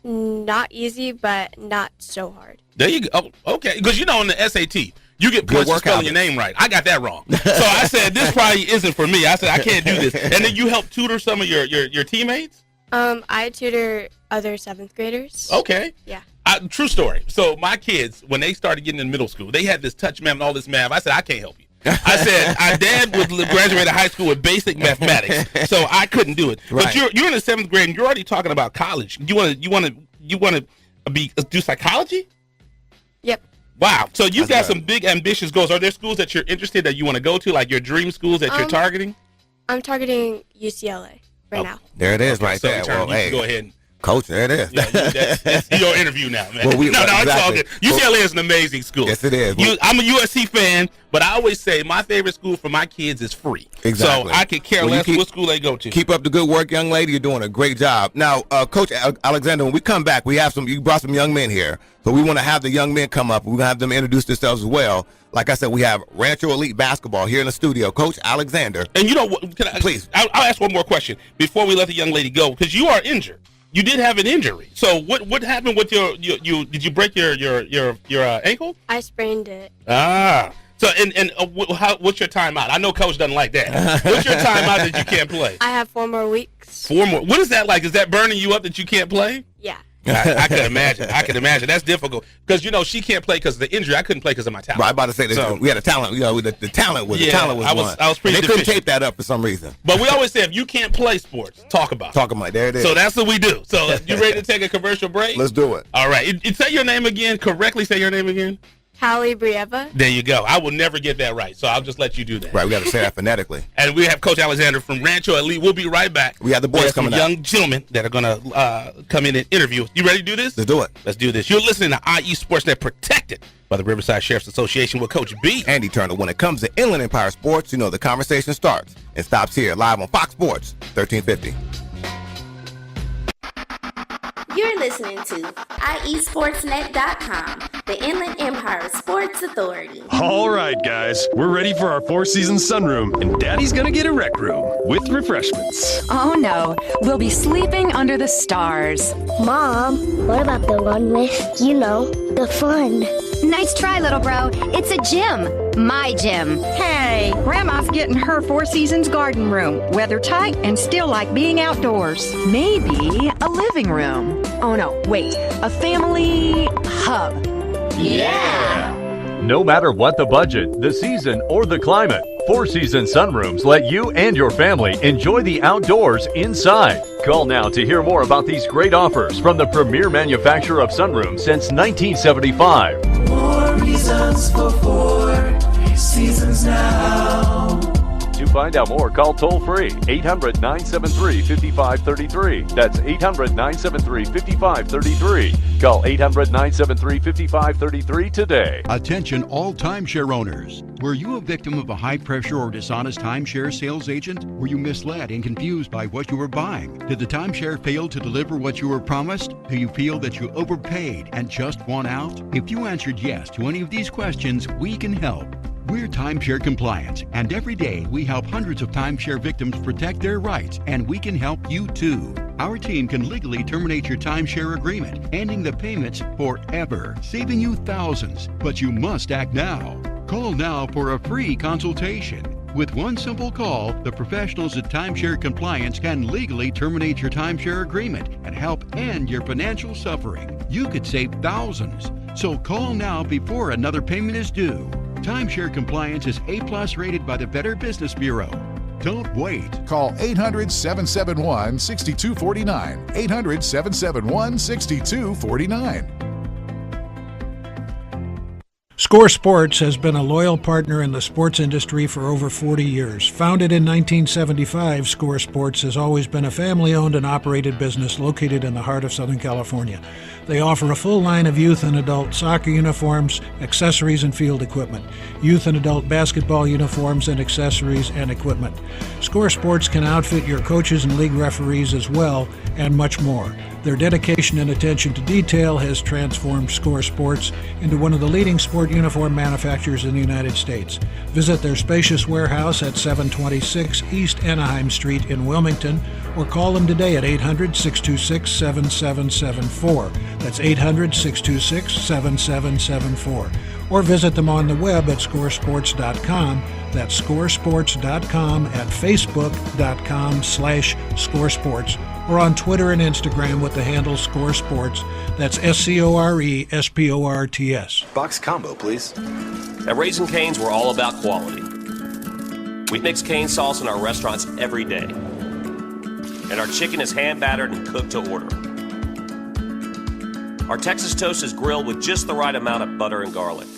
not easy, but not so hard. There you go. Oh, okay, because in the SAT, you get points for spelling your name right. I got that wrong. So I said, this probably isn't for me. I said, I can't do this. And then you help tutor some of your teammates? I tutor other 7th graders. Okay. Yeah. True story. So my kids, when they started getting in middle school, they had this touch math and all this math. I said, I can't help you. I said our dad would graduate high school with basic mathematics, so I couldn't do it. Right. But you're in the 7th grade, and you're already talking about college. You want to do psychology? Yep. Wow. So you've got That's some big ambitious goals. Are there schools that you're interested that you want to go to, like your dream schools that you're targeting? I'm targeting UCLA right now. There it is, right so there. Well, you hey, can go ahead and Coach, there it is. that's your interview now, man. Well, it's all exactly. good. UCLA is an amazing school. Yes, it is. I'm a USC fan, but I always say my favorite school for my kids is free. Exactly. So I could care less what school they go to. Keep up the good work, young lady. You're doing a great job. Now, Coach Alexander, when we come back, you brought some young men here. So we want to have the young men come up. We're going to have them introduce themselves as well. Like I said, we have Rancho Elite Basketball here in the studio. Coach Alexander. And you know what? Please. I'll ask one more question before we let the young lady go, because you are injured. You did have an injury. So what happened with your did you break your ankle? I sprained it. Ah. So what's your timeout? I know Coach doesn't like that. What's your timeout that you can't play? I have 4 more weeks. 4 more. What is that like? Is that burning you up that you can't play? Yeah. I can imagine. I can imagine. That's difficult because she can't play because of the injury. I couldn't play because of my talent. Right, I'm about to say that we had a talent. The talent was one. I was pretty. They couldn't tape that up for some reason. But we always say if you can't play sports, talk about it. There it is. So that's what we do. So you ready to take a commercial break? Let's do it. All right. Say your name again. Correctly say your name again. Hallie Brieva. There you go. I will never get that right, so I'll just let you do that. Right, we got to say that phonetically. And we have Coach Alexander from Rancho Elite. We'll be right back. We have the boys coming out. Young gentlemen that are going to come in and interview. You ready to do this? Let's do it. Let's do this. You're listening to IE Sportsnet, protected by the Riverside Sheriff's Association with Coach B. Andy Turner. When it comes to Inland Empire sports, the conversation starts and stops here live on Fox Sports 1350. You're listening to IESportsNet.com, the Inland Empire Sports Authority. All right, guys, we're ready for our 4-season sunroom, and Daddy's gonna get a rec room with refreshments. Oh no, we'll be sleeping under the stars. Mom, what about the one with, the fun? Nice try, little bro. It's a gym. My gym. Hey, Grandma's getting her 4 Seasons garden room. Weather tight and still like being outdoors. Maybe a living room. Oh no, wait, a family hub. Yeah! No matter what the budget, the season, or the climate, 4 Seasons sunrooms let you and your family enjoy the outdoors inside. Call now to hear more about these great offers from the premier manufacturer of sunrooms since 1975. More reasons for 4 Seasons now. To find out more, call toll-free 800-973-5533. That's 800-973-5533. Call 800-973-5533 today. Attention all timeshare owners. Were you a victim of a high-pressure or dishonest timeshare sales agent? Were you misled and confused by what you were buying? Did the timeshare fail to deliver what you were promised? Do you feel that you overpaid and just want out? If you answered yes to any of these questions, we can help. We're timeshare compliant, and every day we help hundreds of timeshare victims protect their rights, and we can help you too. Our team can legally terminate your timeshare agreement, ending the payments forever, saving you thousands. But you must act now. Call now for a free consultation. With one simple call, the professionals at Timeshare Compliance can legally terminate your timeshare agreement and help end your financial suffering. You could save thousands. So call now before another payment is due. Timeshare Compliance is A+ rated by the Better Business Bureau. Don't wait. Call 800-771-6249. 800-771-6249. Score Sports has been a loyal partner in the sports industry for over 40 years. Founded in 1975, Score Sports has always been a family-owned and operated business located in the heart of Southern California. They offer a full line of youth and adult soccer uniforms, accessories, and field equipment, youth and adult basketball uniforms and accessories and equipment. Score Sports can outfit your coaches and league referees as well, and much more. Their dedication and attention to detail has transformed Score Sports into one of the leading sport uniform manufacturers in the United States. Visit their spacious warehouse at 726 East Anaheim Street in Wilmington, or call them today at 800-626-7774. That's 800-626-7774. Or visit them on the web at scoresports.com. That's scoresports.com, at facebook.com/scoresports, or on Twitter and Instagram with the handle Score Sports. That's SCORESPORTS. Box combo, please. At Raising Cane's, we're all about quality. We mix cane sauce in our restaurants every day. And our chicken is hand battered and cooked to order. Our Texas toast is grilled with just the right amount of butter and garlic.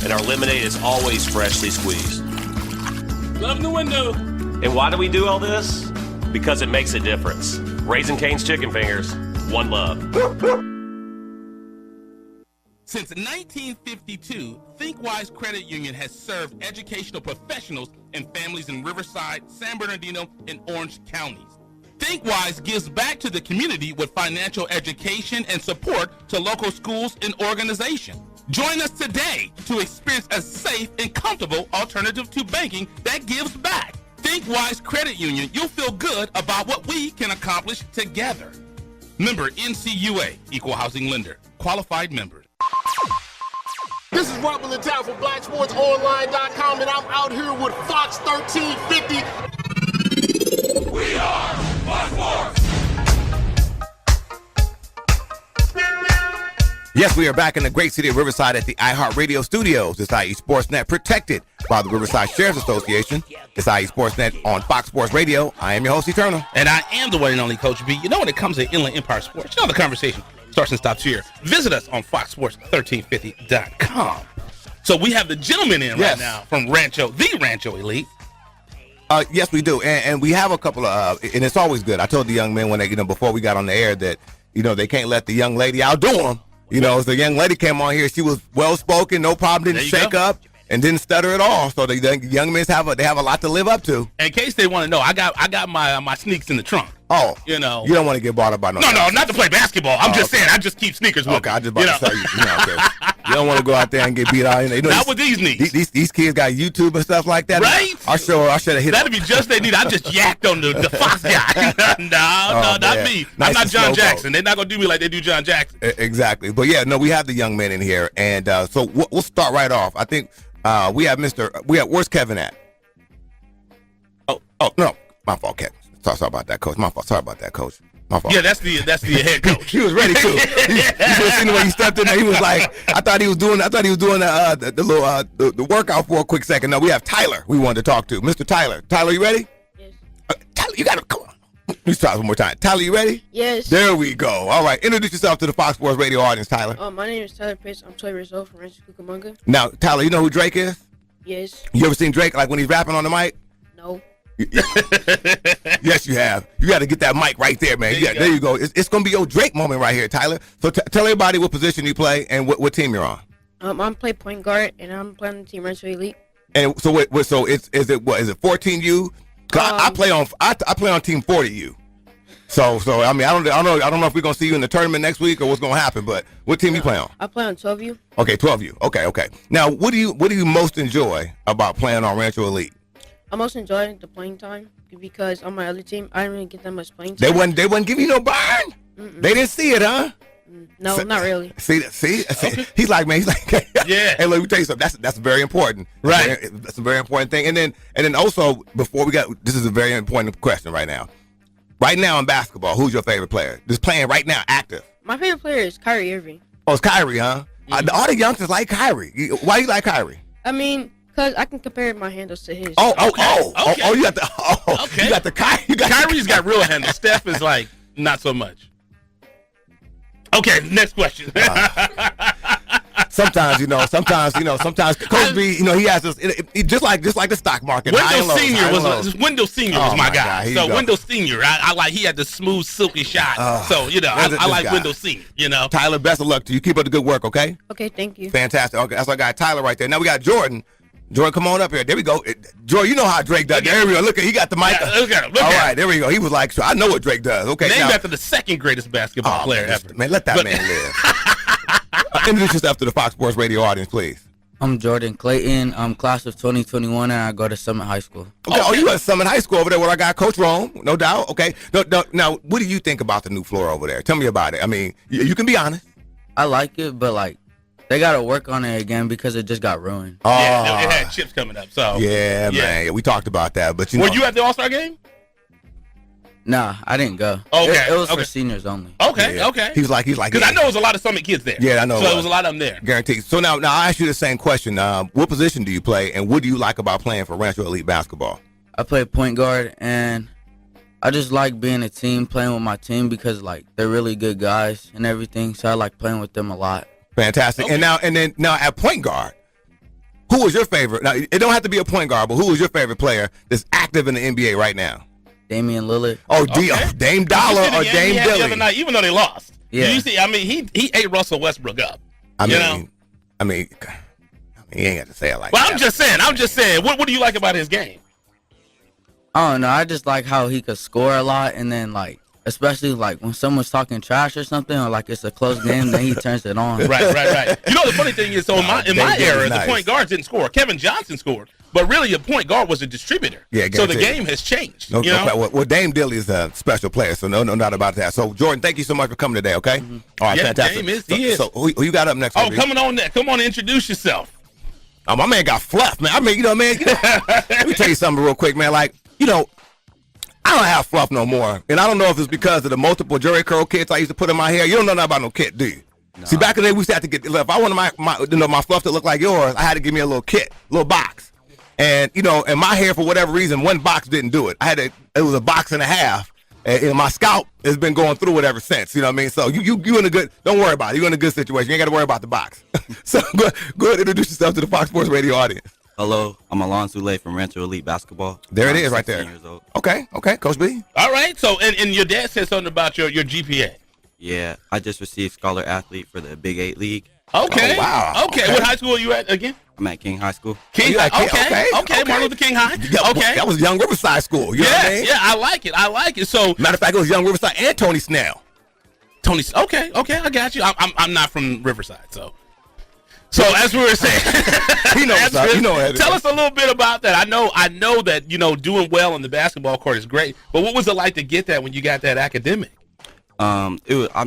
And our lemonade is always freshly squeezed. Love the window. And why do we do all this? Because it makes a difference. Raising Cane's Chicken Fingers, one love. Since 1952, ThinkWise Credit Union has served educational professionals and families in Riverside, San Bernardino, and Orange counties. ThinkWise gives back to the community with financial education and support to local schools and organizations. Join us today to experience a safe and comfortable alternative to banking that gives back. ThinkWise Credit Union, you'll feel good about what we can accomplish together. Member NCUA, Equal Housing Lender, qualified members. This is Robin the Town from BlackSportsOnline.com, and I'm out here with Fox 1350. We are Fox Sports. Yes, we are back in the great city of Riverside at the iHeartRadio studios. It's IE Sportsnet, protected by the Riverside Sheriff's Association. It's IE Sportsnet on Fox Sports Radio. I am your host, Eternal. And I am the one and only Coach B. You know, when it comes to Inland Empire Sports, you know the conversation starts and stops here. Visit us on FoxSports1350.com. So we have the gentleman in right now from the Rancho Elite. Yes, we do. And we have a couple of, and it's always good. I told the young men when they, before we got on the air that, they can't let the young lady outdo them. As the young lady came on here, she was well-spoken, no problem, didn't shake up, and didn't stutter at all. So the young men have a lot to live up to. In case they want to know, I got my sneaks in the trunk. Oh, you don't want to get bought up by no, not to play basketball. I'm just saying, I just keep sneakers with me. I just about to tell you, you don't want to go out there and get beat out. Not with these knees. These kids got YouTube and stuff like that. Right? I should have hit. That'd be just they need. I just yacked on the Fox guy. No, not me. I'm not John Jackson. They're not gonna do me like they do John Jackson. Exactly. But yeah, no, we have the young men in here, and so we'll start right off. I think where's Kevin at? Oh no, my fault, Kevin. Sorry about that, Coach. My fault. Sorry about that, Coach. My fault. Yeah, that's the head coach. He was ready too. You seen the way he stepped in there. He was like, I thought he was doing the workout for a quick second. No, we have Tyler. We wanted to talk to Mr. Tyler. Tyler, you ready? Yes. Tyler, you gotta come on. Let's try one more time. Tyler, you ready? Yes. There we go. All right, introduce yourself to the Fox Sports Radio audience, Tyler. My name is Tyler Pace. I'm 12 years old from Rancho Cucamonga. Now, Tyler, you know who Drake is? Yes. You ever seen Drake like when he's rapping on the mic? No. Yes, you have. You got to get that mic right there, man. There you go. It's going to be your Drake moment right here, Tyler. So tell everybody what position you play and what team you're on. I'm playing point guard, and I'm playing on the team Rancho Elite. And so is it 14U? I play on team 40U. So I mean I don't know if we're gonna see you in the tournament next week or what's gonna happen. But what team you play on? I play on 12U. Okay, 12U. Okay. Now what do you most enjoy about playing on Rancho Elite? I most enjoy the playing time because on my other team, I didn't really get that much playing time. They wouldn't give you no burn? Mm-mm. They didn't see it, huh? No, not really. See? Okay. He's like, yeah. Hey, let me tell you something. That's very important. Right. That's a very important thing. And then also, before this is a very important question right now. Right now in basketball, who's your favorite player? Just playing right now, active. My favorite player is Kyrie Irving. Oh, it's Kyrie, huh? Yeah. All the youngsters like Kyrie. Why do you like Kyrie? I mean, because I can compare my handles to his. You got the Kyrie. Kyrie's got real handles. Steph is like not so much. Okay, next question. Sometimes Coach B, he has this, just like the stock market. Wendell Senior was my guy. So go. Wendell Senior, I like. He had the smooth, silky shot. I like guy. Wendell Senior. Tyler, best of luck to you. Keep up the good work, okay? Okay, thank you. Fantastic. Okay, that's our guy Tyler right there. Now we got Jordan. Jordan, come on up here. There we go. Jordan, you know how Drake does. There we go. Look, he got the mic. Look at him. All right, there we go. He was like, I know what Drake does. Okay. Named after the second greatest basketball player ever. Man, let that man live. Introduce yourself to the Fox Sports Radio audience, please. I'm Jordan Clayton. I'm class of 2021, and I go to Summit High School. Okay. Oh, you at Summit High School over there where I got Coach Rome, no doubt. Okay. Now, what do you think about the new floor over there? Tell me about it. I mean, you can be honest. I like it, but they got to work on it again because it just got ruined. Oh. Yeah, it had chips coming up. So yeah, man. We talked about that, but were you at the All-Star game? Nah, I didn't go. Okay, It was okay. for seniors only. Okay, okay. He's like, Because I know there's a lot of Summit kids there. Yeah, I know. So there was a lot of them there. Guaranteed. So now I ask you the same question. What position do you play, and what do you like about playing for Rancho Elite basketball? I play point guard, and I just like being a team, playing with my team because like they're really good guys and everything. So I like playing with them a lot. Fantastic. Okay. And then at point guard, who was your favorite? Now it don't have to be a point guard, but who was your favorite player that's active in the NBA right now? Damian Lillard. Oh, Dame Dollar or Dame The Dilly? other night, even though they lost. Yeah. You see, I mean, he ate Russell Westbrook up. I know? mean, he ain't got to say it like Well, that. I'm just saying. What do you like about his game? I don't know. I just like how he could score a lot, and then like, especially like when someone's talking trash or something, or like it's a close game, then he turns it on. Right. You know, the funny thing is, so in my era, the point guards didn't score. Kevin Johnson scored, but really, a point guard was a distributor. Yeah, so the guaranteed. game has changed. No, you know? well, Dame Dilly is a special player, so no doubt about that. So, Jordan, thank you so much for coming today, okay? All right, Yeah, fantastic. Dame he is. So who you got up next? Oh, Rodrigo? come on, introduce yourself. Oh, my man got fluff, man. I mean, let me tell you something real quick, man. Like, I don't have fluff no more. And I don't know if it's because of the multiple Jerry curl kits I used to put in my hair. You don't know nothing about no kit, do you? No. See, back in the day, we used to have to get, if I wanted my fluff to look like yours, I had to give me a little kit, little box. And, and my hair, for whatever reason, one box didn't do it. It was a box and a half. And my scalp has been going through it ever since. You know what I mean? So you in a good, don't worry about it. You're in a good situation. You ain't got to worry about the box. So go ahead and introduce yourself to the Fox Sports Radio audience. Hello, I'm Alon Soule from Rancho Elite Basketball. There it is right there. 16 years old. Okay, Coach B. All right, so, and your dad said something about your GPA. Yeah, I just received Scholar Athlete for the Big 8 League. Okay. Oh, wow. Okay, what high school are you at again? I'm at King High School. King High. Okay. Martin Luther King High. Yeah, Okay. That was Young Riverside School. You know what I mean? Yeah, I like it. So, matter of fact, it was Young Riverside and Tony Snell. Okay, I got you. I'm not from Riverside, so as we were saying, tell us a little bit about that. I know that doing well on the basketball court is great, but what was it like to get that when you got that academic? I'm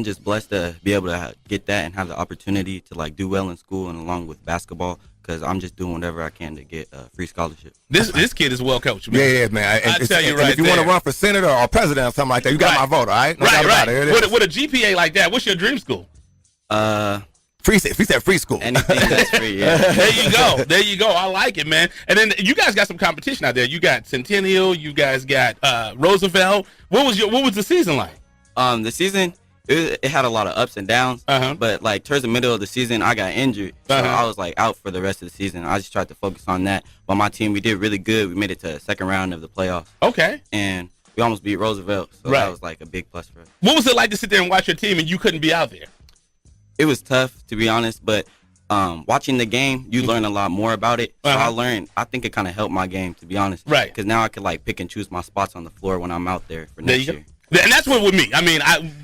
just blessed to be able to get that and have the opportunity to like do well in school and along with basketball, because I'm just doing whatever I can to get a free scholarship. This kid is well coached, man. Yeah, man. I tell you right if you want to run for senator or president or something like that, you got my vote, all right? No doubt about it. With a GPA like that, what's your dream school? Free school. Anything that's free, yeah. There you go. I like it, man. And then you guys got some competition out there. You got Centennial. You guys got Roosevelt. What was the season like? The season, it had a lot of ups and downs. But like towards the middle of the season, I got injured, so I was like out for the rest of the season. I just tried to focus on that. But my team, we did really good. We made it to the second round of the playoffs. Okay. And we almost beat Roosevelt, so that was like a big plus for us. What was it like to sit there and watch your team and you couldn't be out there? It was tough, to be honest, but watching the game, you learn a lot more about it. So I think it kind of helped my game, to be honest. Right. Because now I can like pick and choose my spots on the floor when I'm out there for next year. And that's what with me. I mean,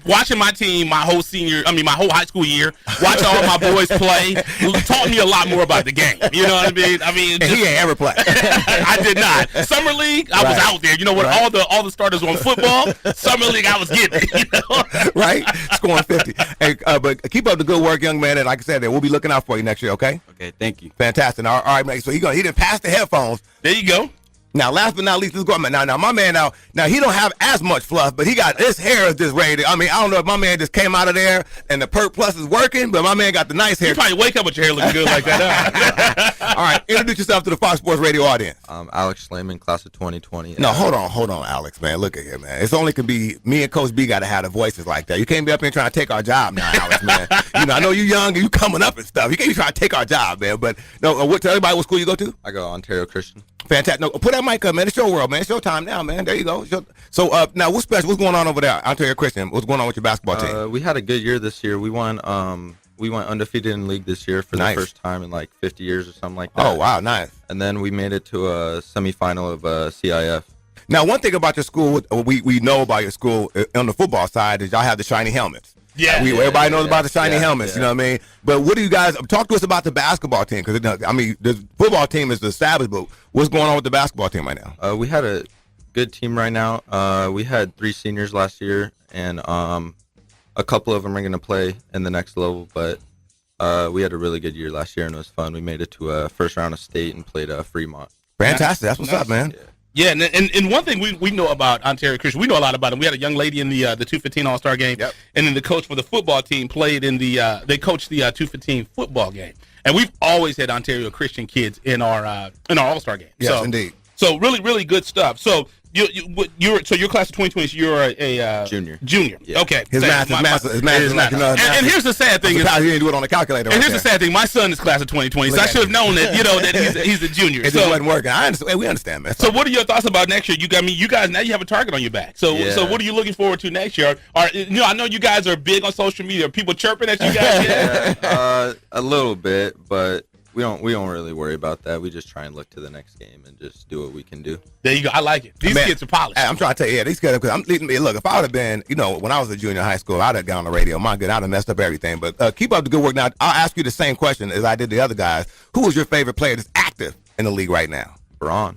watching my team, my whole high school year, watching all my boys play, taught me a lot more about the game. You know what I mean? And he ain't ever played. I did not. Summer league, I was out there. You know what? All the starters on football, summer league, I was getting it. Right? Scoring 50. Hey, but keep up the good work, young man. And like I said, we'll be looking out for you next year. Okay? Okay. Thank you. Fantastic. All right, man. So he didn't pass the headphones. There you go. Now, last but not least, let's go. Now, my man, now he don't have as much fluff, but his hair is just ready. I mean, I don't know if my man just came out of there and the Perk Plus is working, but my man got the nice hair. You probably wake up with your hair looking good like that. Huh? All right, introduce yourself to the Fox Sports Radio audience. Alex Schleman, class of 2020. No, hold on, Alex, man. Look at here, man. It's only can be me and Coach B got to have the voices like that. You can't be up here trying to take our job now, Alex, man. I know you young and you coming up and stuff. You can't be trying to take our job, man. But no, tell everybody what school you go to. I go Ontario Christian. Fantastic. No, put that mic up, man. It's your world, man. It's your time now, man. There you go. So, now what's special? What's going on over there, Ontario Christian? What's going on with your basketball team? We had a good year this year. We won. We went undefeated in league this year for the first time in like 50 years or something like that. Oh wow, nice. And then we made it to a semifinal of CIF. Now, one thing about your school, we know about your school on the football side is y'all have the shiny helmets. Yeah, everybody knows about the shiny helmets. You know what I mean? But what do you guys talk to us about the basketball team? Because the football team is established, but what's going on with the basketball team right now? We had a good team right now. We had 3 seniors last year, and a couple of them are going to play in the next level. But we had a really good year last year, and it was fun. We made it to a first round of state and played Fremont. Fantastic. That's what's up, man. Yeah, and one thing we know about Ontario Christian, we know a lot about them. We had a young lady in the 215 All-Star game, and then the coach for the football team played in they coached the 215 football game. And we've always had Ontario Christian kids in our All-Star game. Yes, indeed. So really, really good stuff. So your class of 2020, so you're a junior. Yeah. Okay. His math is math. And here's the sad thing: he didn't do it on the calculator. And here's the sad thing: my son is class of 2020, so I should have known that. That he's a junior. It just wasn't working. I understand. We understand, man. So what are your thoughts about next year? You guys now you have a target on your back. So what are you looking forward to next year? I know you guys are big on social media. Are people chirping at you guys? A little bit, but we don't really worry about that. We just try and look to the next game and just do what we can do. There you go. I like it. These kids are polished. I'm trying to tell you, these kids. Look, if I would have been, when I was a junior in high school, I'd have gone on the radio. My God, I'd have messed up everything. But keep up the good work. Now, I'll ask you the same question as I did the other guys. Who is your favorite player that's active in the league right now? Braun.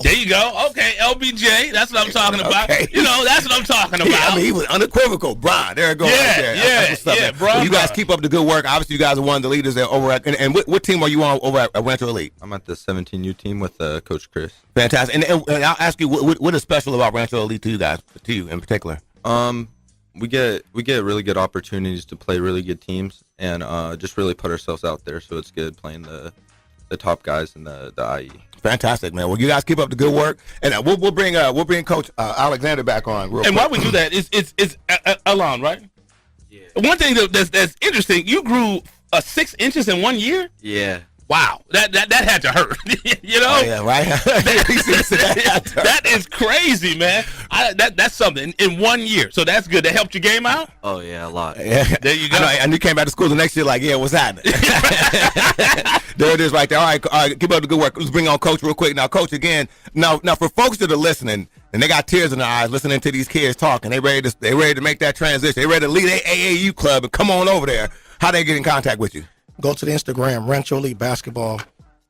There you go. Okay, LBJ. That's what I'm talking about. Okay. That's what I'm talking about. He was unequivocal. Braun. There it goes. Yeah. Braun. Well, you guys keep up the good work. Obviously, you guys are one of the leaders there over at. And what team are you on over at Rancho Elite? I'm at the 17U team with Coach Chris. Fantastic. And I'll ask you, what is special about Rancho Elite to you guys, to you in particular? We get really good opportunities to play really good teams and just really put ourselves out there. So it's good playing the top guys in the IE. Fantastic, man. Well, you guys keep up the good work, and we'll bring Coach Alexander back on. Real quick. While we do that, it's Alon, right? Yeah. One thing that's interesting, you grew 6 inches in 1 year. Yeah. Wow, that had to hurt. Oh, yeah, right. that is crazy, man. That's something in 1 year. So that's good. That helped your game out. Oh yeah, a lot. Yeah. There you go. And you came back to school the next year like, what's happening? There it is, right there. All right, keep up the good work. Let's bring on Coach real quick. Now, Coach, again. Now for folks that are listening and they got tears in their eyes listening to these kids talking, they ready to make that transition. They ready to lead AAU club and come on over there. How they get in contact with you? Go to the Instagram, Rancho Elite Basketball,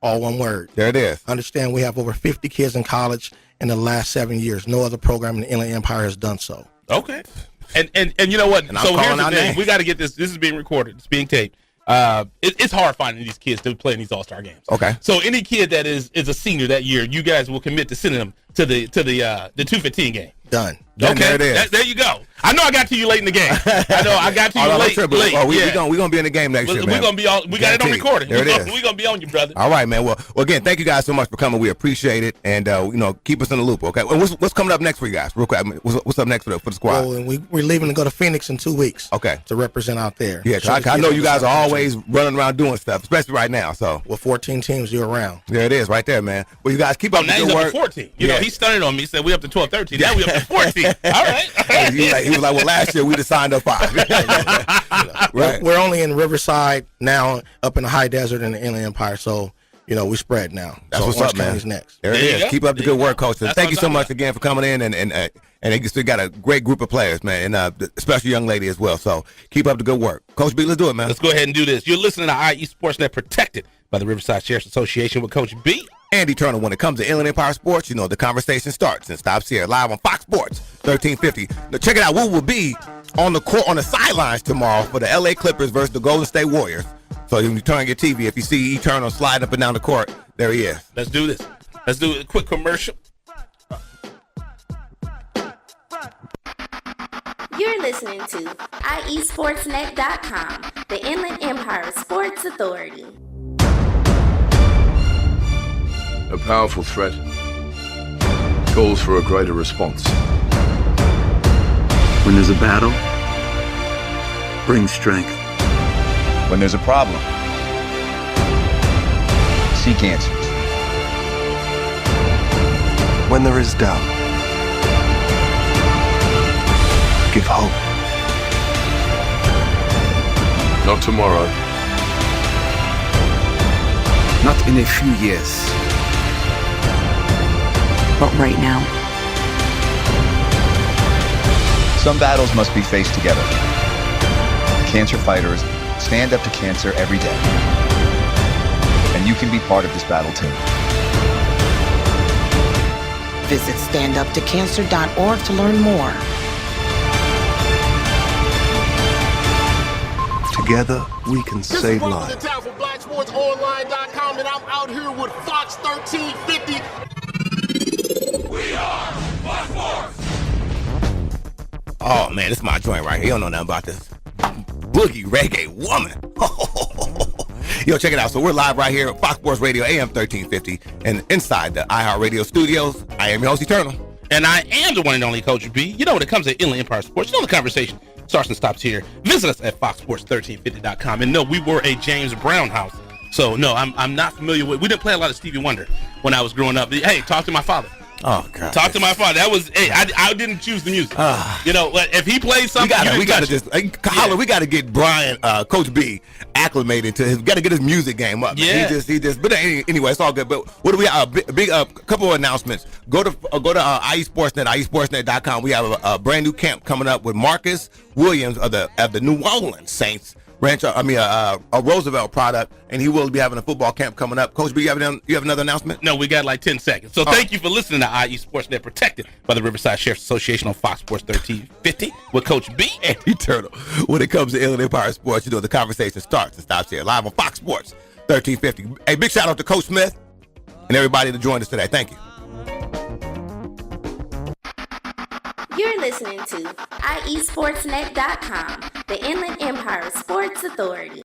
all one word. There it is. Understand we have over 50 kids in college in the last 7 years. No other program in the Inland Empire has done so. Okay. And you know what? And so here's the thing. We got to get this. This is being recorded. It's being taped. It's hard finding these kids to play in these All-Star games. Okay. So any kid that is a senior that year, you guys will commit to sending them to the 215 game. Done. Okay. There it is. There you go. I know I got to you late in the game. I know I got to you late. Oh, we're gonna be in the game next year, man. We're gonna be all. We got it on recording. There it is. We're gonna be on you, brother. All right, man. Well, again, thank you guys so much for coming. We appreciate it, and keep us in the loop. Okay. Well, what's coming up next for you guys? Real quick. What's up next for the squad? Well, we're leaving to go to Phoenix in 2 weeks. Okay. To represent out there. Yeah, I know you guys are always running around doing stuff, especially right now. So. Well, 14 teams year round. There it is, right there, man. Well, you guys keep up the good work. Now he's up to 14. You know, he stunned on me. He said we up to 12, 13. Now we up to 14. All right. He was like, well, last year we just signed up 5. Right. We're only in Riverside now, up in the high desert in the Inland Empire. So, we spread now. That's what's up, man. Next. There it is. Keep up the good work, Coach. Thank you so much again for coming in, and you still got a great group of players, man, and a special young lady as well. So keep up the good work. Coach B, let's do it, man. Let's go ahead and do this. You're listening to IE Sportsnet, protected by the Riverside Sheriff's Association with Coach B. Andy Turner. When it comes to Inland Empire sports, the conversation starts and stops here, live on Fox Sports 1350. Now check it out. We will be on the court, on the sidelines tomorrow for the LA Clippers versus the Golden State Warriors. So when you turn on your TV, if you see E. Turner sliding up and down the court, there he is. Let's do this. Let's do a quick commercial. You're listening to IESportsNet.com, the Inland Empire Sports Authority. A powerful threat calls for a greater response. When there's a battle, bring strength. When there's a problem, seek answers. When there is doubt, give hope. Not tomorrow. Not in a few years. But right now. Some battles must be faced together. Cancer fighters stand up to cancer every day. And you can be part of this battle too. Visit standuptocancer.org to learn more. Together, we can save lives. This is Brother for BlackSportsOnline.com, and I'm out here with Fox 1350. Oh man, this is my joint right here. You don't know nothing about this. Boogie Reggae Woman. Yo, check it out. So we're live right here at Fox Sports Radio, AM 1350, and inside the iHeartRadio studios. I am your host, Eternal. And I am the one and only Coach B. You know, when it comes to Inland Empire Sports, you know the conversation starts and stops here. Visit us at foxsports1350.com. And no, we were a James Brown house. So, no, I'm not familiar with. We didn't play a lot of Stevie Wonder when I was growing up. Hey, talk to my father. Oh God! Talk to my father. That was. Hey, I didn't choose the music. You know, if he plays something, we gotta just Holler. We gotta get Brian, Coach B, acclimated to his. Got to get his music game up. Yeah. He just. But anyway, it's all good. But what do we? Big couple of announcements. Go to IE Sportsnet, IESportsnet.com. We have a brand new camp coming up with Marcus Williams of the New Orleans Saints. A Roosevelt product, and he will be having a football camp coming up. Coach B, you have another announcement? No, we got like 10 seconds. So thank you for listening to IE Sportsnet, protected by the Riverside Sheriff's Association on Fox Sports 1350 with Coach B and Eternal. When it comes to Inland Empire Sports, you know the conversation starts and stops here live on Fox Sports 1350. Hey, big shout out to Coach Smith and everybody that joined us today. Thank you. You're listening to IESportsnet.com, the Inland Empire Sports Authority.